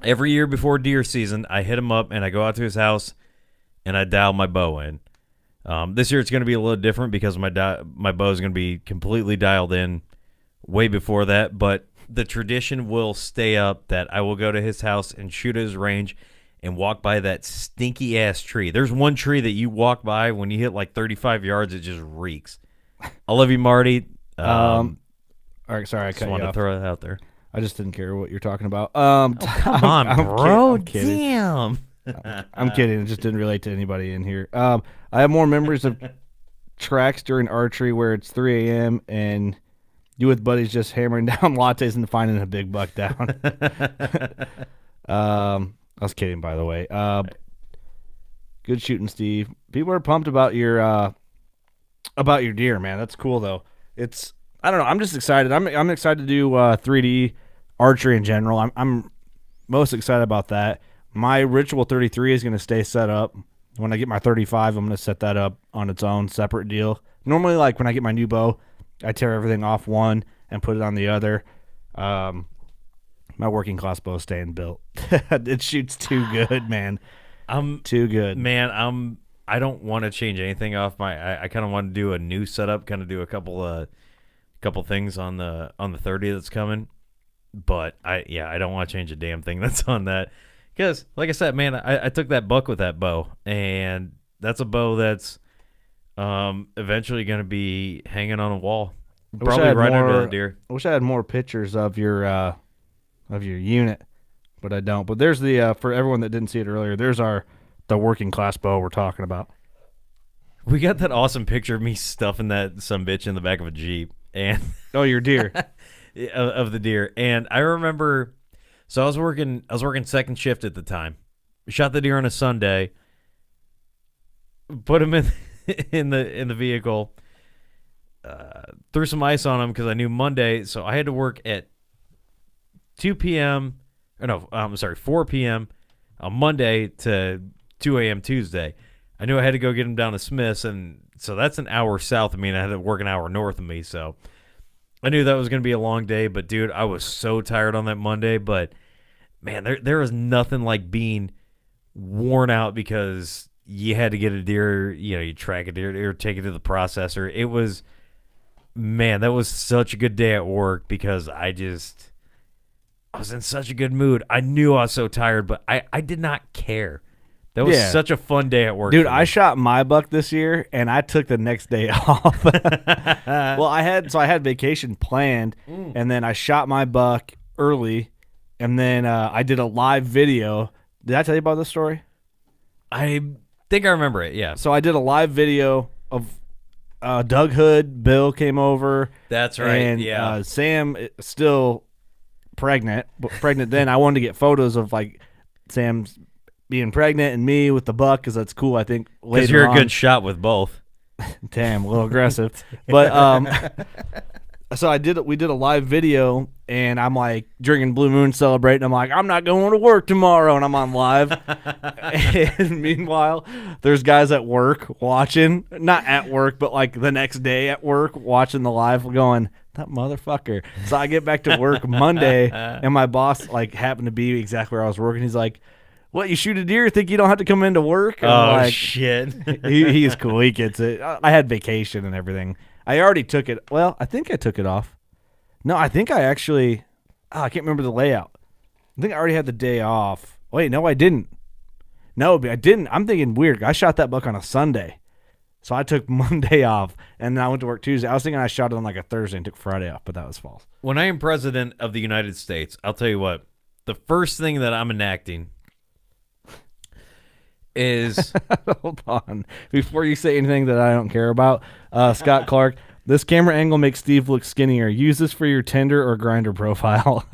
Every year before deer season, I hit him up and I go out to his house and I dial my bow in. This year it's going to be a little different because my bow is going to be completely dialed in way before that, but the tradition will stay up that I will go to his house and shoot at his range and walk by that stinky ass tree. There's one tree that you walk by when you hit like 35 yards, it just reeks. I love you, Marty. All right, sorry, I cut just you wanted to off. throw that out there. I just didn't care what you're talking about. Come on, bro. I'm kidding. Damn. I'm kidding. It just didn't relate to anybody in here. I have more memories of tracks during archery where it's 3 a.m. and you with buddies just hammering down lattes and finding a big buck down. I was kidding, by the way. Good shooting, Steve. People are pumped about your deer, man. That's cool, though. I don't know. I'm just excited. I'm excited to do 3D archery in general. I'm most excited about that. My Ritual 33 is going to stay set up. When I get my 35, I'm going to set that up on its own separate deal. Normally, like when I get my new bow, I tear everything off one and put it on the other. My working class bow is staying built. It shoots too good, man. Too good, man. I don't want to change anything off my. I kind of want to do a new setup. Kind of do a couple things on the 30 that's coming. But I don't want to change a damn thing that's on that. Because, like I said, man, I took that buck with that bow, and that's a bow that's eventually going to be hanging on a wall, probably right under the deer. I wish I had more pictures of your unit, but I don't. But there's the for everyone that didn't see it earlier, there's the working class bow we're talking about. We got that awesome picture of me stuffing that sumbitch in the back of a Jeep, and your deer of the deer, and I remember. So I was working second shift at the time. Shot the deer on a Sunday. Put him in the vehicle. Threw some ice on him because I knew Monday. So I had to work at 2 p.m. Or no, I'm sorry, 4 p.m. on Monday to 2 a.m. Tuesday. I knew I had to go get him down to Smith's, and So that's an hour south of me, and I had to work an hour north of me. So I knew that was going to be a long day. But, dude, I was so tired on that Monday. But, man, there is nothing like being worn out because you had to get a deer, you track a deer or take it to the processor. It was, man, that was such a good day at work because I was in such a good mood. I knew I was so tired, but I did not care. That was such a fun day at work. Dude, I shot my buck this year, and I took the next day off. Well, I had vacation planned, and then I shot my buck early, and then I did a live video. Did I tell you about this story? I think I remember it, yeah. So I did a live video of Doug Hood, Bill came over. That's right, and Sam is still pregnant then. I wanted to get photos of, like, Sam's being pregnant and me with the buck because that's cool, I think. Because you're a good shot with both. Damn, a little aggressive. But so we did a live video, and I'm like drinking Blue Moon, celebrating. I'm like, I'm not going to work tomorrow, and I'm on live. And meanwhile, there's guys at work watching, not at work, but like the next day at work watching the live, going, that motherfucker. So I get back to work Monday, and my boss like happened to be exactly where I was working. He's like, what, you shoot a deer, think you don't have to come into work? And oh, like, shit. He's cool. He gets it. I had vacation and everything. I already took it. Well, I think I took it off. No, I think I actually I can't remember the layout. I think I already had the day off. Wait, no, I didn't. No, I didn't. I'm thinking weird. I shot that buck on a Sunday. So I took Monday off, and then I went to work Tuesday. I was thinking I shot it on like a Thursday and took Friday off, but that was false. When I am president of the United States, I'll tell you what, the first thing that I'm enacting is hold on before you say anything that I don't care about. Scott Clark, this camera angle makes Steve look skinnier. Use this for your Tinder or Grinder profile.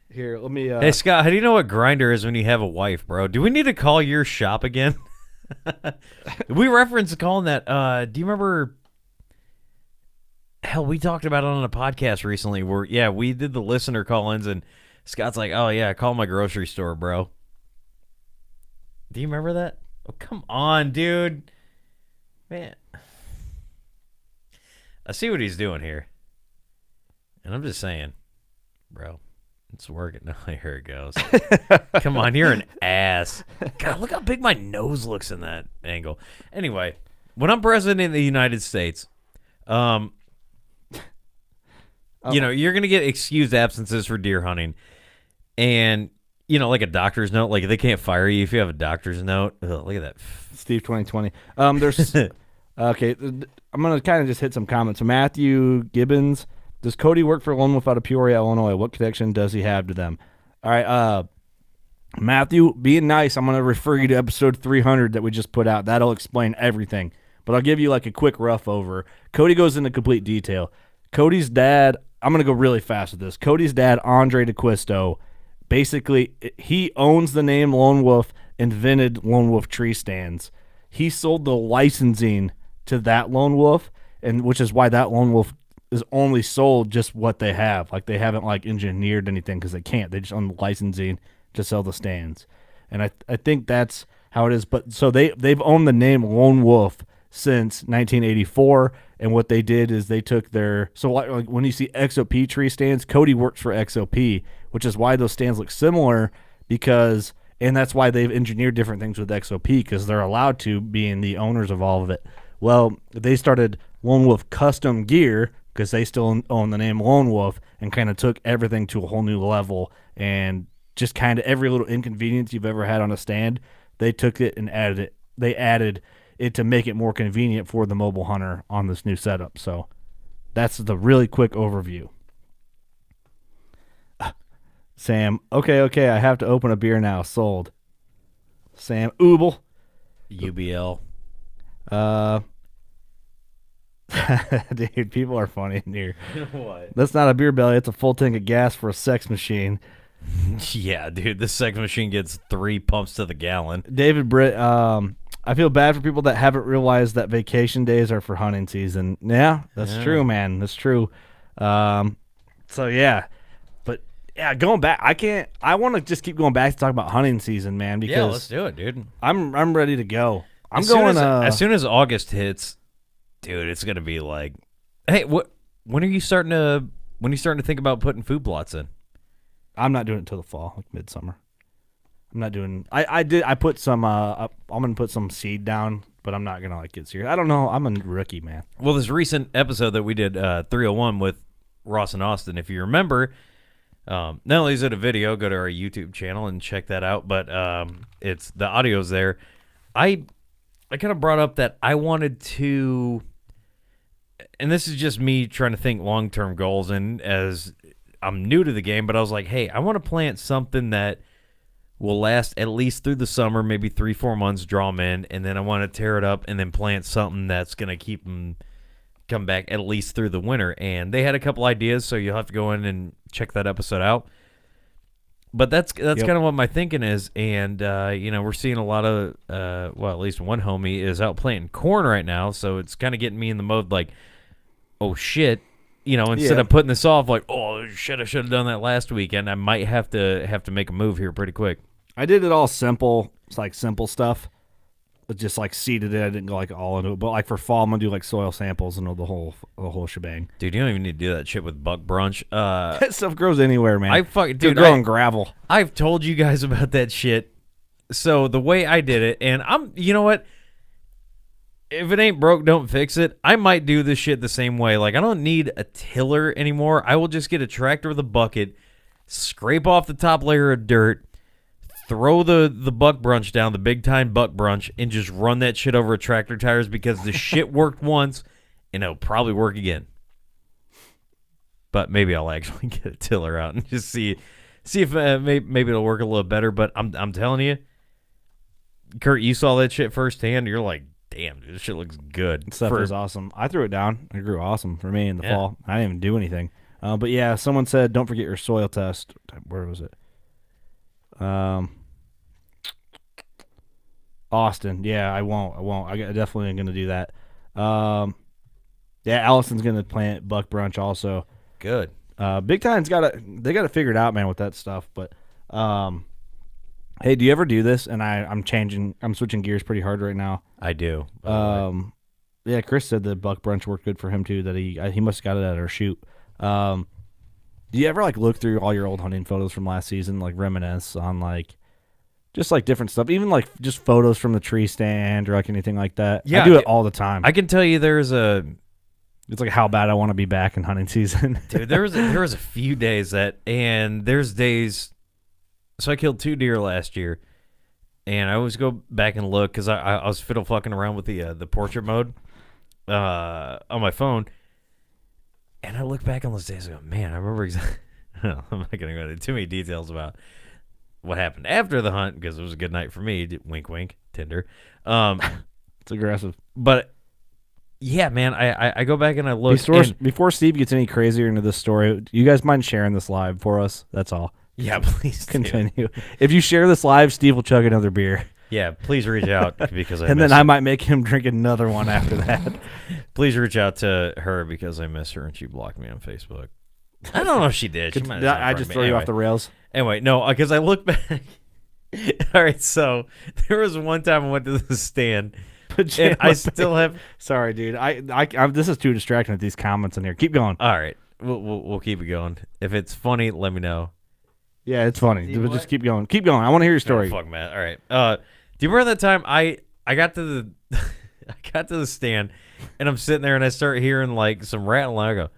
Here, let me. Hey Scott, how do you know what Grinder is when you have a wife, bro? Do we need to call your shop again? We referenced calling that. Do you remember? Hell, we talked about it on a podcast recently where we did the listener call-ins, and Scott's like, "Oh yeah, call my grocery store, bro." Do you remember that? Oh, come on, dude. Man. I see what he's doing here. And I'm just saying, bro, it's working. No, here it goes. Come on, you're an ass. God, look how big my nose looks in that angle. Anyway, when I'm president of the United States, you're going to get excused absences for deer hunting. And like a doctor's note, like they can't fire you if you have a doctor's note. Ugh, look at that. Steve 2020. There's okay, I'm going to kind of just hit some comments. Matthew Gibbons, does Cody work for Lone Wolf out of Peoria, Illinois? What connection does he have to them? All right, Matthew, being nice, I'm going to refer you to episode 300 that we just put out. That'll explain everything. But I'll give you like a quick rough over. Cody goes into complete detail. Cody's dad, I'm going to go really fast with this. Cody's dad, Andre DeQuisto, basically, he owns the name Lone Wolf, invented Lone Wolf tree stands. He sold the licensing to that Lone Wolf, and which is why that Lone Wolf is only sold just what they have. Like, they haven't, like, engineered anything because they can't. They just own the licensing to sell the stands. And I think that's how it is. But so they've owned the name Lone Wolf since 1984, and what they did is they took their – so like when you see XOP tree stands, Cody works for XOP, which is why those stands look similar because – and that's why they've engineered different things with XOP because they're allowed to, being the owners of all of it. Well, they started Lone Wolf Custom Gear because they still own the name Lone Wolf and kind of took everything to a whole new level, and just kind of every little inconvenience you've ever had on a stand, they took it and added it. They added it to make it more convenient for the mobile hunter on this new setup. So that's the really quick overview. Sam, okay, I have to open a beer now. Sold. Sam, Oobel. UBL. Dude, people are funny in here. What? That's not a beer belly. It's a full tank of gas for a sex machine. Yeah, dude, this sex machine gets 3 pumps to the gallon. David Britt, I feel bad for people that haven't realized that vacation days are for hunting season. Yeah, that's true, man. That's true. So, yeah. Yeah, going back, I want to just keep going back to talk about hunting season, man. Because yeah, let's do it, dude. I'm ready to go. I'm going as soon as August hits, dude, it's gonna be like, hey, when are you starting to think about putting food plots in? I'm not doing it until the fall, like midsummer. I'm not doing. I put some. I'm gonna put some seed down, but I'm not gonna like get serious. I don't know. I'm a rookie, man. Well, this recent episode that we did 301 with Ross and Austin, if you remember, not only is it a video, go to our YouTube channel and check that out, but it's the audio's there. I kind of brought up that I wanted to, and this is just me trying to think long-term goals, and as I'm new to the game, but I was like, hey, I want to plant something that will last at least through the summer, maybe 3-4 months, draw them in, and then I want to tear it up and then plant something that's going to keep them come back at least through the winter. And they had a couple ideas, so you'll have to go in and check that episode out. But that's kind of what my thinking is, and we're seeing a lot of at least one homie is out planting corn right now, so it's kind of getting me in the mode like, oh shit, instead of putting this off like, oh shit, I should have done that last weekend. I might have to make a move here pretty quick. I did it all simple. It's like simple stuff. But just like seeded it. I didn't go like all into it. But like for fall, I'm gonna do like soil samples and the whole shebang. Dude, you don't even need to do that shit with buck brunch. That stuff grows anywhere, man. Dude, grow in gravel. I've told you guys about that shit. So the way I did it, and you know what? If it ain't broke, don't fix it. I might do this shit the same way. Like, I don't need a tiller anymore. I will just get a tractor with a bucket, scrape off the top layer of dirt, throw the buck brunch down, the big time buck brunch, and just run that shit over tractor tires because the shit worked once, and it'll probably work again. But maybe I'll actually get a tiller out and just see if maybe it'll work a little better. But I'm telling you, Kurt, you saw that shit firsthand. You're like, damn, dude, this shit looks good. Stuff is awesome. I threw it down. It grew awesome for me in the fall. I didn't even do anything. But yeah, someone said, don't forget your soil test. Where was it? Austin. Yeah, I won't. I definitely am going to do that. Yeah, Allison's going to plant buck brunch also. Good. Big Time's got it figured out, man, with that stuff. But hey, do you ever do this? And I'm switching gears pretty hard right now. I do. Yeah, Chris said the buck brunch worked good for him too. That he must have got it at our shoot. Do you ever like look through all your old hunting photos from last season, like reminisce on like just like different stuff, even like just photos from the tree stand or like anything like that? Yeah, I do it all the time. I can tell you it's like how bad I want to be back in hunting season. Dude, there was a few days and there's days. So I killed 2 deer last year, and I always go back and look because I was fiddle fucking around with the portrait mode on my phone, and I look back on those days and go, man, I remember exactly. I'm not gonna go into too many details about what happened after the hunt because it was a good night for me. Wink, wink, Tinder. It's aggressive, but yeah, man, I go back and I look. Before Steve gets any crazier into this story, do you guys mind sharing this live for us? That's all. Yeah, please continue. If you share this live, Steve will chug another beer. Yeah, please reach out because I might make him drink another one after that. Please reach out to her because I miss her and she blocked me on Facebook. I don't know if she did. I just throw you off the rails. Anyway, no, because I look back. All right, so there was one time I went to the stand. And I still have. Sorry, dude. I this is too distracting with these comments in here. Keep going. All right, we'll keep it going. If it's funny, let me know. Yeah, it's funny. Just keep going. Keep going. I want to hear your story. Oh, fuck, man. All right. Do you remember that time I got to the stand and I'm sitting there and I start hearing like some rattling. I go,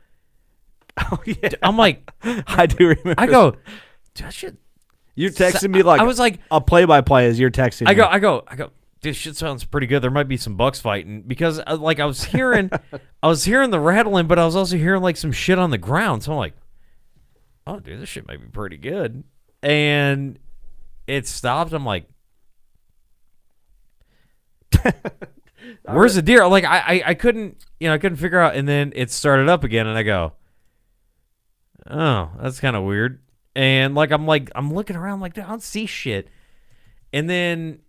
oh yeah. I'm like, I do remember. I go, dude, shit. You're texting me like I was like a play-by-play as you're texting. I go. This shit sounds pretty good. There might be some bucks fighting because like I was hearing the rattling, but I was also hearing like some shit on the ground. So I'm like, oh, dude, this shit might be pretty good. And it stopped. I'm like, where's the deer? Like, I couldn't figure out. And then it started up again, and I go, oh, that's kind of weird. And I'm looking around like, I don't see shit. And then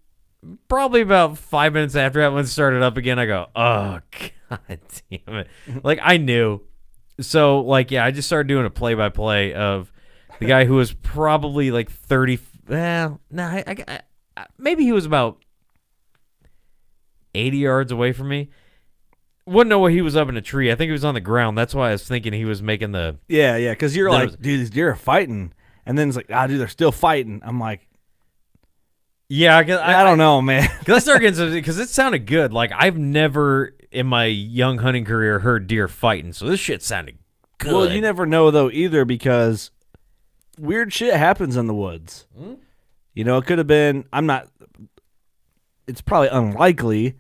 probably about 5 minutes after that, when it started up again, I go, oh, god damn it. Like, I knew. So, like, yeah, I just started doing a play-by-play of the guy who was probably like 30. Well, no, maybe he was about 80 yards away from me. Wouldn't know what he was up in a tree. I think he was on the ground. That's why I was thinking he was making the. Yeah, because you're like, dude, these deer are fighting, and then it's like, dude, they're still fighting. I'm like, yeah, I don't know, man. Because I started getting because it sounded good. Like I've never in my young hunting career heard deer fighting, so this shit sounded good. Well, you never know though either because weird shit happens in the woods. You know, it could have been. It's probably unlikely,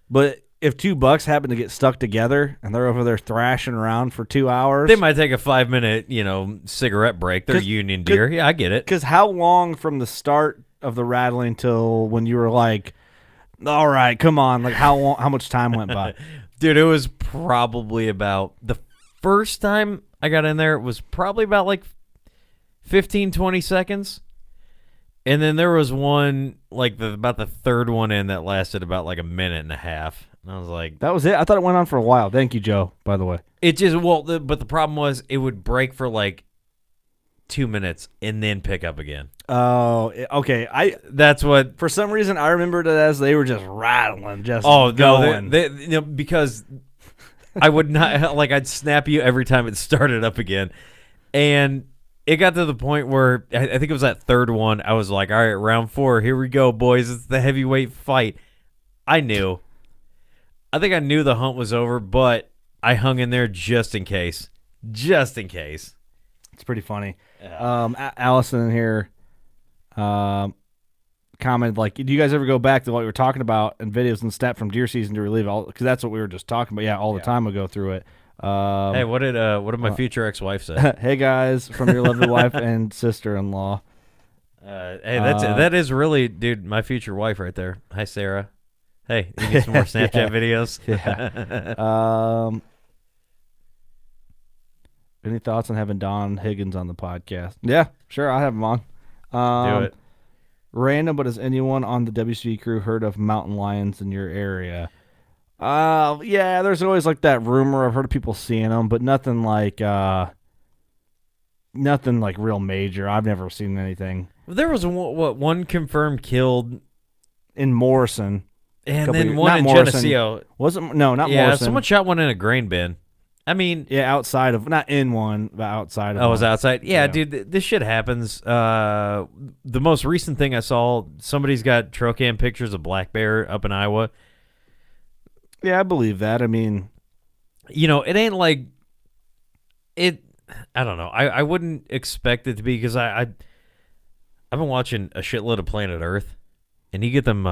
but if two bucks happen to get stuck together and they're over there thrashing around for 2 hours, they might take a 5-minute, cigarette break. They're union deer. Yeah, I get it. Because how long from the start of the rattling till when you were like, all right, come on, like how much time went by? Dude, it was probably about the first time I got in there, it was probably about like 15, 20 seconds. And then there was one, like about the third one in that lasted about like a minute and a half. And I was like... That was it? I thought it went on for a while. Thank you, Joe, by the way. It just... but the problem was it would break for like 2 minutes and then pick up again. Oh, okay. That's what... For some reason, I remembered it as they were just rattling, just going. No, they because I would not... Like, I'd snap you every time it started up again. And... It got to the point where I think it was that third one. I was like, all right, round 4. Here we go, boys. It's the heavyweight fight. I knew. I think I knew the hunt was over, but I hung in there just in case. Just in case. It's pretty funny. Allison in here commented, like, do you guys ever go back to what we were talking about in videos and stat from deer season to relieve all? Because that's what we were just talking about. Yeah, all the time we go through it. Hey, what did my future ex-wife say? Hey guys, from your lovely wife and sister-in-law. Hey, that is really, dude, my future wife right there. Hi, Sarah. Hey, you get some more Snapchat videos. Yeah. Any thoughts on having Don Higgins on the podcast? Yeah, sure, I'll have him on. Do it. Random, but has anyone on the WC crew heard of mountain lions in your area? Yeah, there's always like that rumor. I've heard of people seeing them, but nothing like real major. I've never seen anything. There was one confirmed killed in Morrison, and then one in Geneseo. Wasn't not Morrison. Yeah, someone shot one in a grain bin. I mean, yeah, outside of not in one, but outside of. Oh, it was outside. Yeah, dude, this shit happens. The most recent thing I saw, somebody's got trail cam pictures of black bear up in Iowa. Yeah, I believe that. I mean, it ain't like it. I don't know. I wouldn't expect it to be because I've been watching a shitload of Planet Earth, and you get them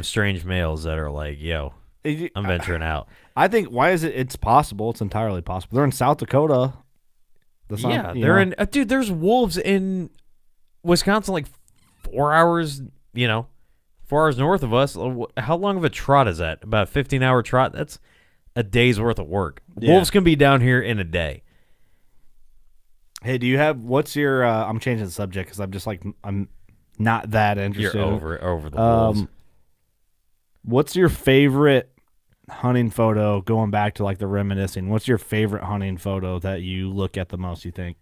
strange males that are like, "Yo, I'm venturing out." I think why is it? It's possible. It's entirely possible. They're in South Dakota. They're in. Dude, there's wolves in Wisconsin, like 4 hours. 4 hours north of us. How long of a trot is that? About a 15-hour trot? That's a day's worth of work. Yeah. Wolves can be down here in a day. Hey, do you have, what's your, I'm changing the subject because I'm just like, I'm not that interested. You're over the wolves. What's your favorite hunting photo going back to like the reminiscing? What's your favorite hunting photo that you look at the most, you think?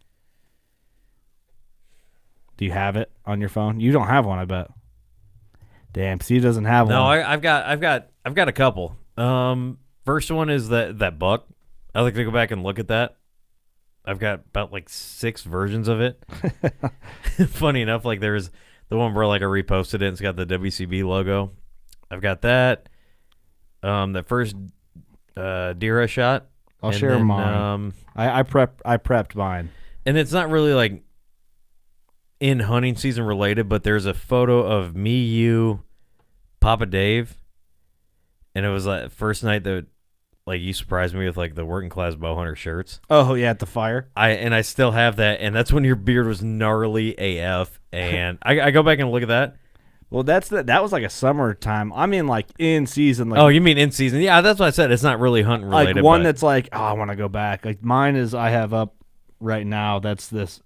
Do you have it on your phone? You don't have one, I bet. Damn, Steve doesn't have one. No, I've got a couple. First one is that buck. I like to go back and look at that. I've got about like 6 versions of it. Funny enough, like there's the one where like I reposted it and it's got the WCB logo. I've got that. That first deer I shot. I'll share mine. I prepped mine. And it's not really like in hunting season related, but there's a photo of me, you, Papa Dave, and it was like first night that like you surprised me with like the working class bow hunter shirts. Oh yeah, at the fire. I still have that, and that's when your beard was gnarly AF, and I go back and look at that. Well, that was like a summertime. I mean, like in season. Like, oh, you mean in season? Yeah, that's what I said. It's not really hunting related. Like one that's like, I want to go back. Like mine is I have up right now. That's this,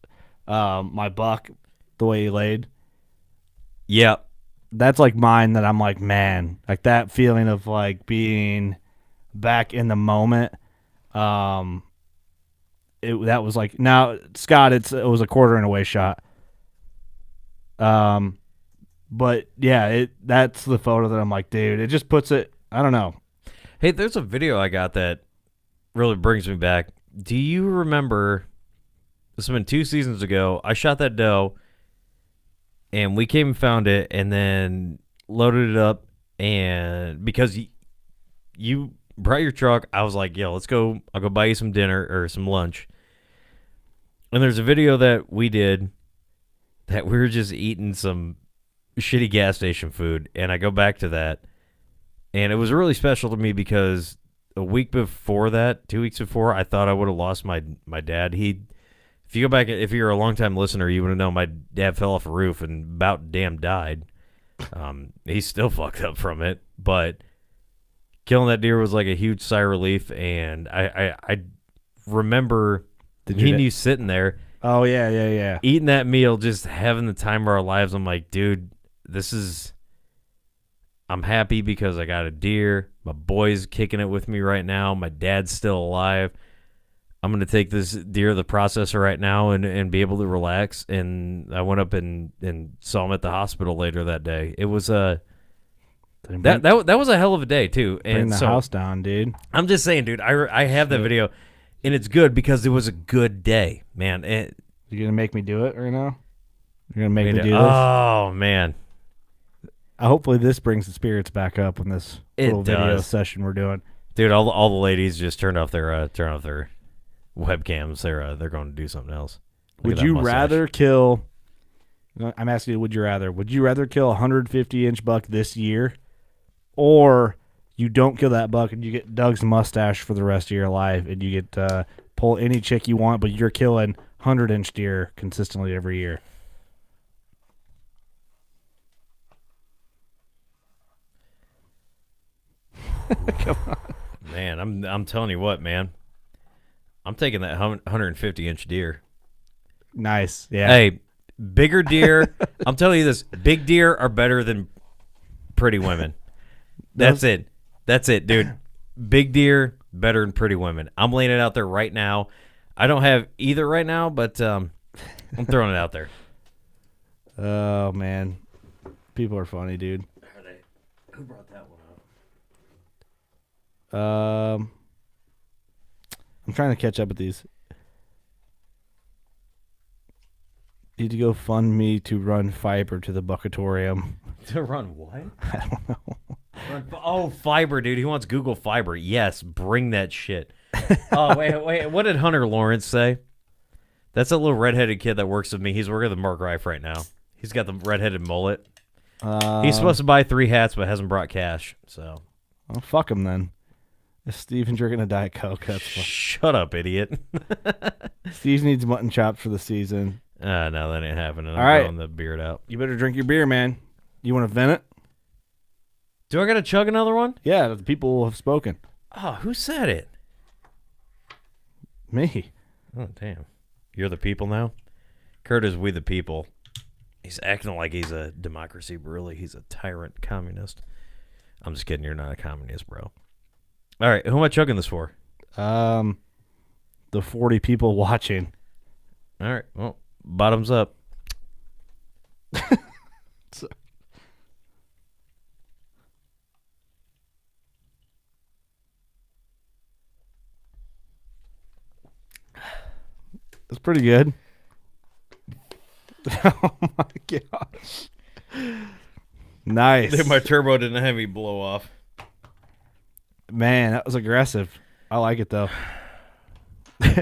my buck. The way he laid. Yep. That's like mine that I'm like, man, like that feeling of like being back in the moment. That was like, now Scott, it was a quarter and away shot. But yeah, that's the photo that I'm like, dude, it just puts it I don't know. Hey, there's a video I got that really brings me back. Do you remember? This has been 2 seasons ago. I shot that doe, and we came and found it, and then loaded it up. And because you brought your truck, I was like, "Yo, let's go. I'll go buy you some dinner or some lunch." And there's a video that we did that we were just eating some shitty gas station food, and I go back to that, and it was really special to me because a week before that, 2 weeks before, I thought I would have lost my dad. If you go back, if you're a longtime listener, you would have known my dad fell off a roof and about damn died. He's still fucked up from it, but killing that deer was like a huge sigh of relief, and I remember me and you sitting there. Oh, yeah. Eating that meal, just having the time of our lives. I'm like, dude, I'm happy because I got a deer. My boy's kicking it with me right now. My dad's still alive. I'm going to take this deer to the processor right now and be able to relax. And I went up and saw him at the hospital later that day. It was that was a hell of a day, too. Bring the house down, dude. I'm just saying, dude, I have that video, and it's good because it was a good day, man. You're going to make me do it right now? You're going to make me do this? Oh, man. Hopefully this brings the spirits back up in this little video session we're doing. Dude, all the ladies just turned off their webcams. They're going to do something else. Would you rather kill? I'm asking you, would you rather kill a 150-inch buck this year, or you don't kill that buck and you get Doug's mustache for the rest of your life and you get pull any chick you want, but you're killing 100-inch deer consistently every year? Come on. Man, I'm telling you what, man. I'm taking that 150-inch deer. Nice. Yeah. Hey, bigger deer. I'm telling you this. Big deer are better than pretty women. That's it, dude. Big deer better than pretty women. I'm laying it out there right now. I don't have either right now, but I'm throwing it out there. Oh, man. People are funny, dude. Who brought that one up? I'm trying to catch up with these. Need to go fund me to run fiber to the buckatorium. To run what? I don't know. Oh, fiber, dude. He wants Google Fiber. Yes, bring that shit. Oh, wait. What did Hunter Lawrence say? That's a little redheaded kid that works with me. He's working at the Mark Rife right now. He's got the redheaded mullet. He's supposed to buy 3 hats, but hasn't brought cash. So, well, fuck him then. Is Steven drinking a Diet Coke? Shut up, idiot. Steve needs mutton chops for the season. No, that ain't happening. I'm growing the beard out. You better drink your beer, man. You want to vent it? Do I got to chug another one? Yeah, the people have spoken. Oh, who said it? Me. Oh, damn. You're the people now? Kurt is we the people. He's acting like he's a democracy, but really he's a tyrant communist. I'm just kidding. You're not a communist, bro. All right, who am I chugging this for? The 40 people watching. All right, well, bottoms up. That's pretty good. Oh my gosh. Nice. Dude, my turbo didn't have me blow off. Man, that was aggressive. I like it though.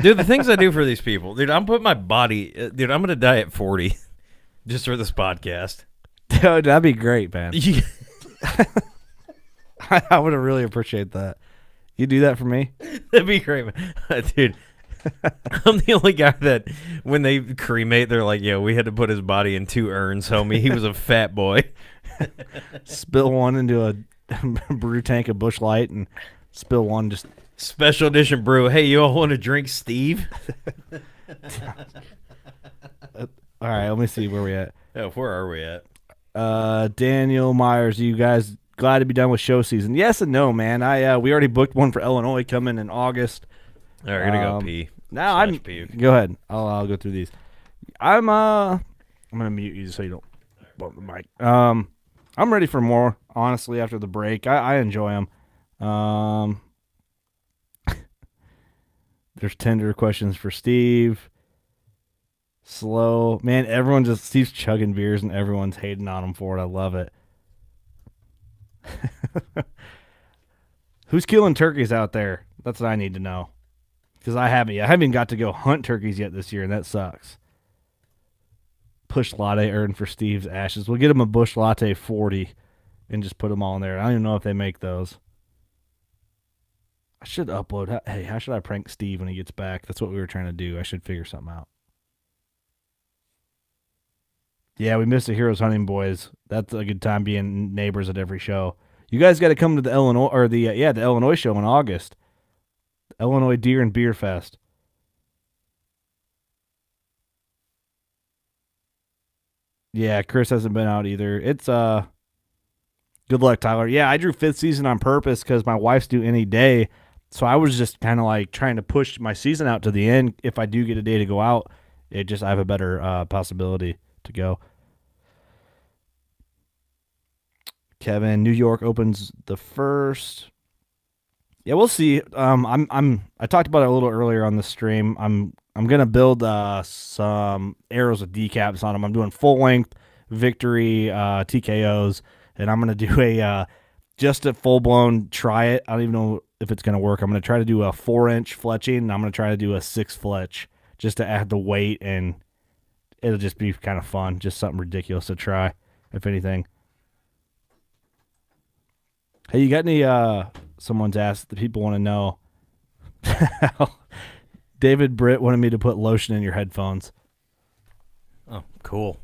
Dude, the things I do for these people. Dude, I'm putting my body. Dude, I'm going to die at 40 just for this podcast. Dude, that'd be great, man. I would really appreciate that. You do that for me? That'd be great, man. Dude, I'm the only guy that when they cremate, they're like, yo, we had to put his body in 2 urns, homie. He was a fat boy. Spill one into a brew tank of Busch Light and spill one just... Special edition brew. Hey, you all want to drink Steve? All right, let me see where we at. Oh, where are we at? Daniel Myers, you guys glad to be done with show season? Yes and no, man. We already booked one for Illinois coming in August. All right, gonna go pee. Now I'm puke. Go ahead. I'll go through these. I'm gonna mute you so you don't bump the mic. I'm ready for more. Honestly, after the break, I enjoy them. Um, there's tender questions for Steve. Slow. Man, Steve's chugging beers and everyone's hating on him for it. I love it. Who's killing turkeys out there? That's what I need to know. Because I haven't yet. I haven't even got to go hunt turkeys yet this year, and that sucks. Push latte earned for Steve's ashes. We'll get him a bush latte 40 and just put them all in there. I don't even know if they make those. I should upload. Hey, how should I prank Steve when he gets back? That's what we were trying to do. I should figure something out. Yeah, we missed the Heroes Hunting Boys. That's a good time being neighbors at every show. You guys got to come to the the Illinois show in August. Illinois Deer and Beer Fest. Yeah, Chris hasn't been out either. It's good luck, Tyler. Yeah, I drew 5th season on purpose because my wife's due any day. So I was just kind of like trying to push my season out to the end. If I do get a day to go out, I have a better possibility to go. Kevin, New York opens the 1st. Yeah, we'll see. I talked about it a little earlier on the stream. I'm gonna build some arrows with decaps on them. I'm doing full length victory TKOs, and I'm gonna do a just a full blown try it. I don't even know if it's gonna work. I'm gonna try to do a 4-inch fletching, and I'm gonna try to do a 6 fletch just to add the weight, and it'll just be kind of fun. Just something ridiculous to try, if anything. Hey, you got any? Someone's asked. The people want to know. David Britt wanted me to put lotion in your headphones. Oh, cool.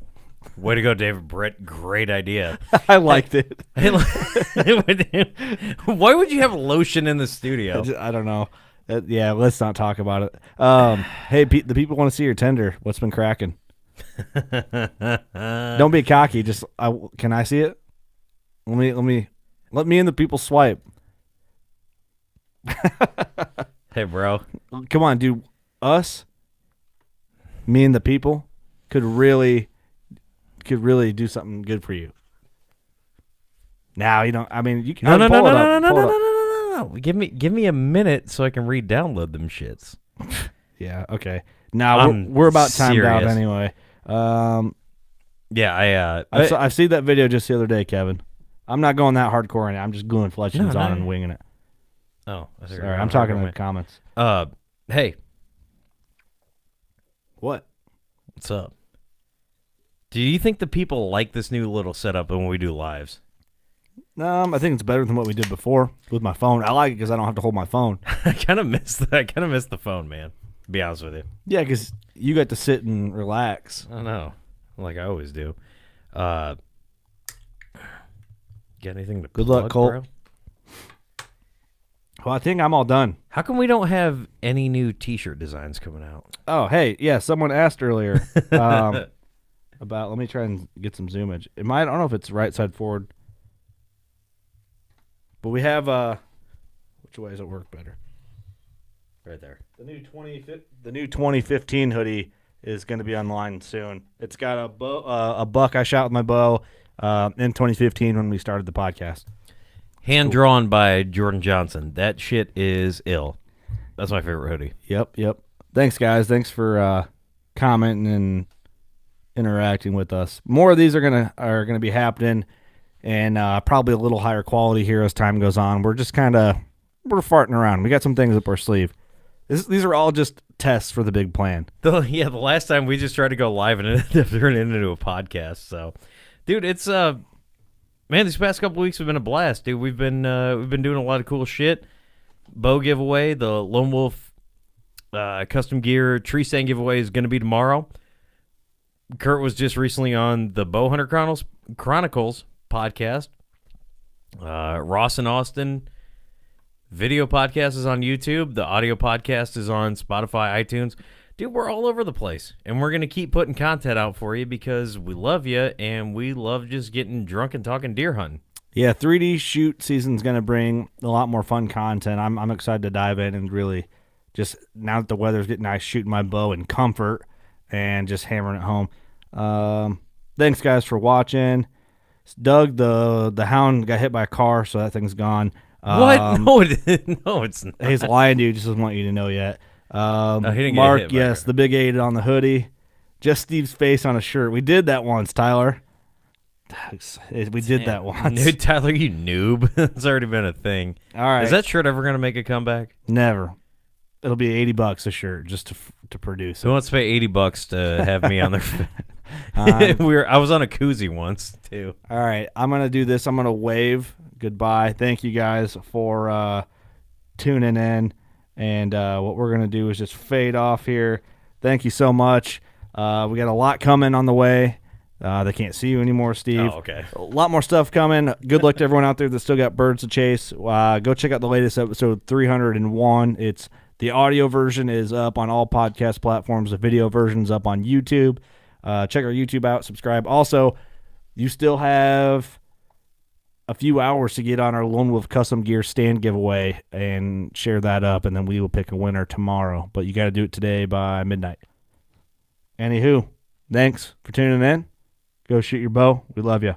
Way to go, David Britt. Great idea. I liked it. Why would you have lotion in the studio? I don't know. Yeah, let's not talk about it. Hey, the people want to see your tender. What's been cracking? Don't be cocky. Just can I see it? Let me and the people swipe. Hey, bro. Come on, dude. Me and the people could really do something good for you. Now, you don't. I mean, you can. No. Give me a minute so I can re-download them shits. Yeah. Okay. Now we're about timed out anyway. Yeah. I've seen that video just the other day, Kevin. I'm not going that hardcore in it. I'm just gluing fletchings on and winging it. Oh, sorry. I'm talking in the comments. Hey. What? What's up? Do you think the people like this new little setup when we do lives? I think it's better than what we did before with my phone. I like it because I don't have to hold my phone. I kind of miss that. I kind of miss the phone, man. To be honest with you. Yeah, because you got to sit and relax. I know, like I always do. Got anything to good plug, luck, Colt? Bro? Well, I think I'm all done. How come we don't have any new T-shirt designs coming out? Oh, hey, yeah, someone asked earlier about. Let me try and get some zoomage. I don't know if it's right side forward, but we have. Which way does it work better? Right there. The new 2015 hoodie is going to be online soon. It's got a buck I shot with my bow in 2015 when we started the podcast. Hand drawn by Jordan Johnson. That shit is ill. That's my favorite hoodie. Yep. Thanks, guys. Thanks for commenting and interacting with us. More of these are gonna be happening, and probably a little higher quality here as time goes on. We're just we're farting around. We got some things up our sleeve. These are all just tests for the big plan. The last time we just tried to go live and it ended up turning into a podcast. So, dude, it's man, these past couple weeks have been a blast, dude. We've been doing a lot of cool shit. Bow giveaway, the Lone Wolf custom gear tree stand giveaway is going to be tomorrow. Kurt was just recently on the Bowhunter Chronicles podcast. Ross and Austin video podcast is on YouTube. The audio podcast is on Spotify, iTunes. Dude, we're all over the place, and we're going to keep putting content out for you because we love you, and we love just getting drunk and talking deer hunting. Yeah, 3D shoot season's going to bring a lot more fun content. I'm excited to dive in and really just, now that the weather's getting nice, shooting my bow in comfort and just hammering it home. Thanks, guys, for watching. Doug, the hound, got hit by a car, so that thing's gone. What? No, no, it's not. He's lying to you. Just doesn't want you to know yet. No, he didn't get Mark, hit by yes, a the big 8 on the hoodie. Just Steve's face on a shirt. We did that once, Tyler. We did that once. Dude, Tyler, you noob. It's already been a thing. All right. Is that shirt ever going to make a comeback? Never. It'll be $80 a shirt just to produce Who it. wants to pay $80 to have me on their? I was on a koozie once too. All right, I'm gonna do this. I'm gonna wave goodbye. Thank you guys for tuning in, and what we're gonna do is just fade off here. Thank you so much. We got a lot coming on the way. They can't see you anymore, Steve. Oh, okay. A lot more stuff coming. Good luck to everyone out there that still got birds to chase. Go check out the latest episode 301. It's the audio version is up on all podcast platforms. The video version's up on YouTube. Check our YouTube out. Subscribe. Also, you still have a few hours to get on our Lone Wolf Custom Gear stand giveaway and share that up, and then we will pick a winner tomorrow. But you got to do it today by midnight. Anywho, thanks for tuning in. Go shoot your bow. We love you.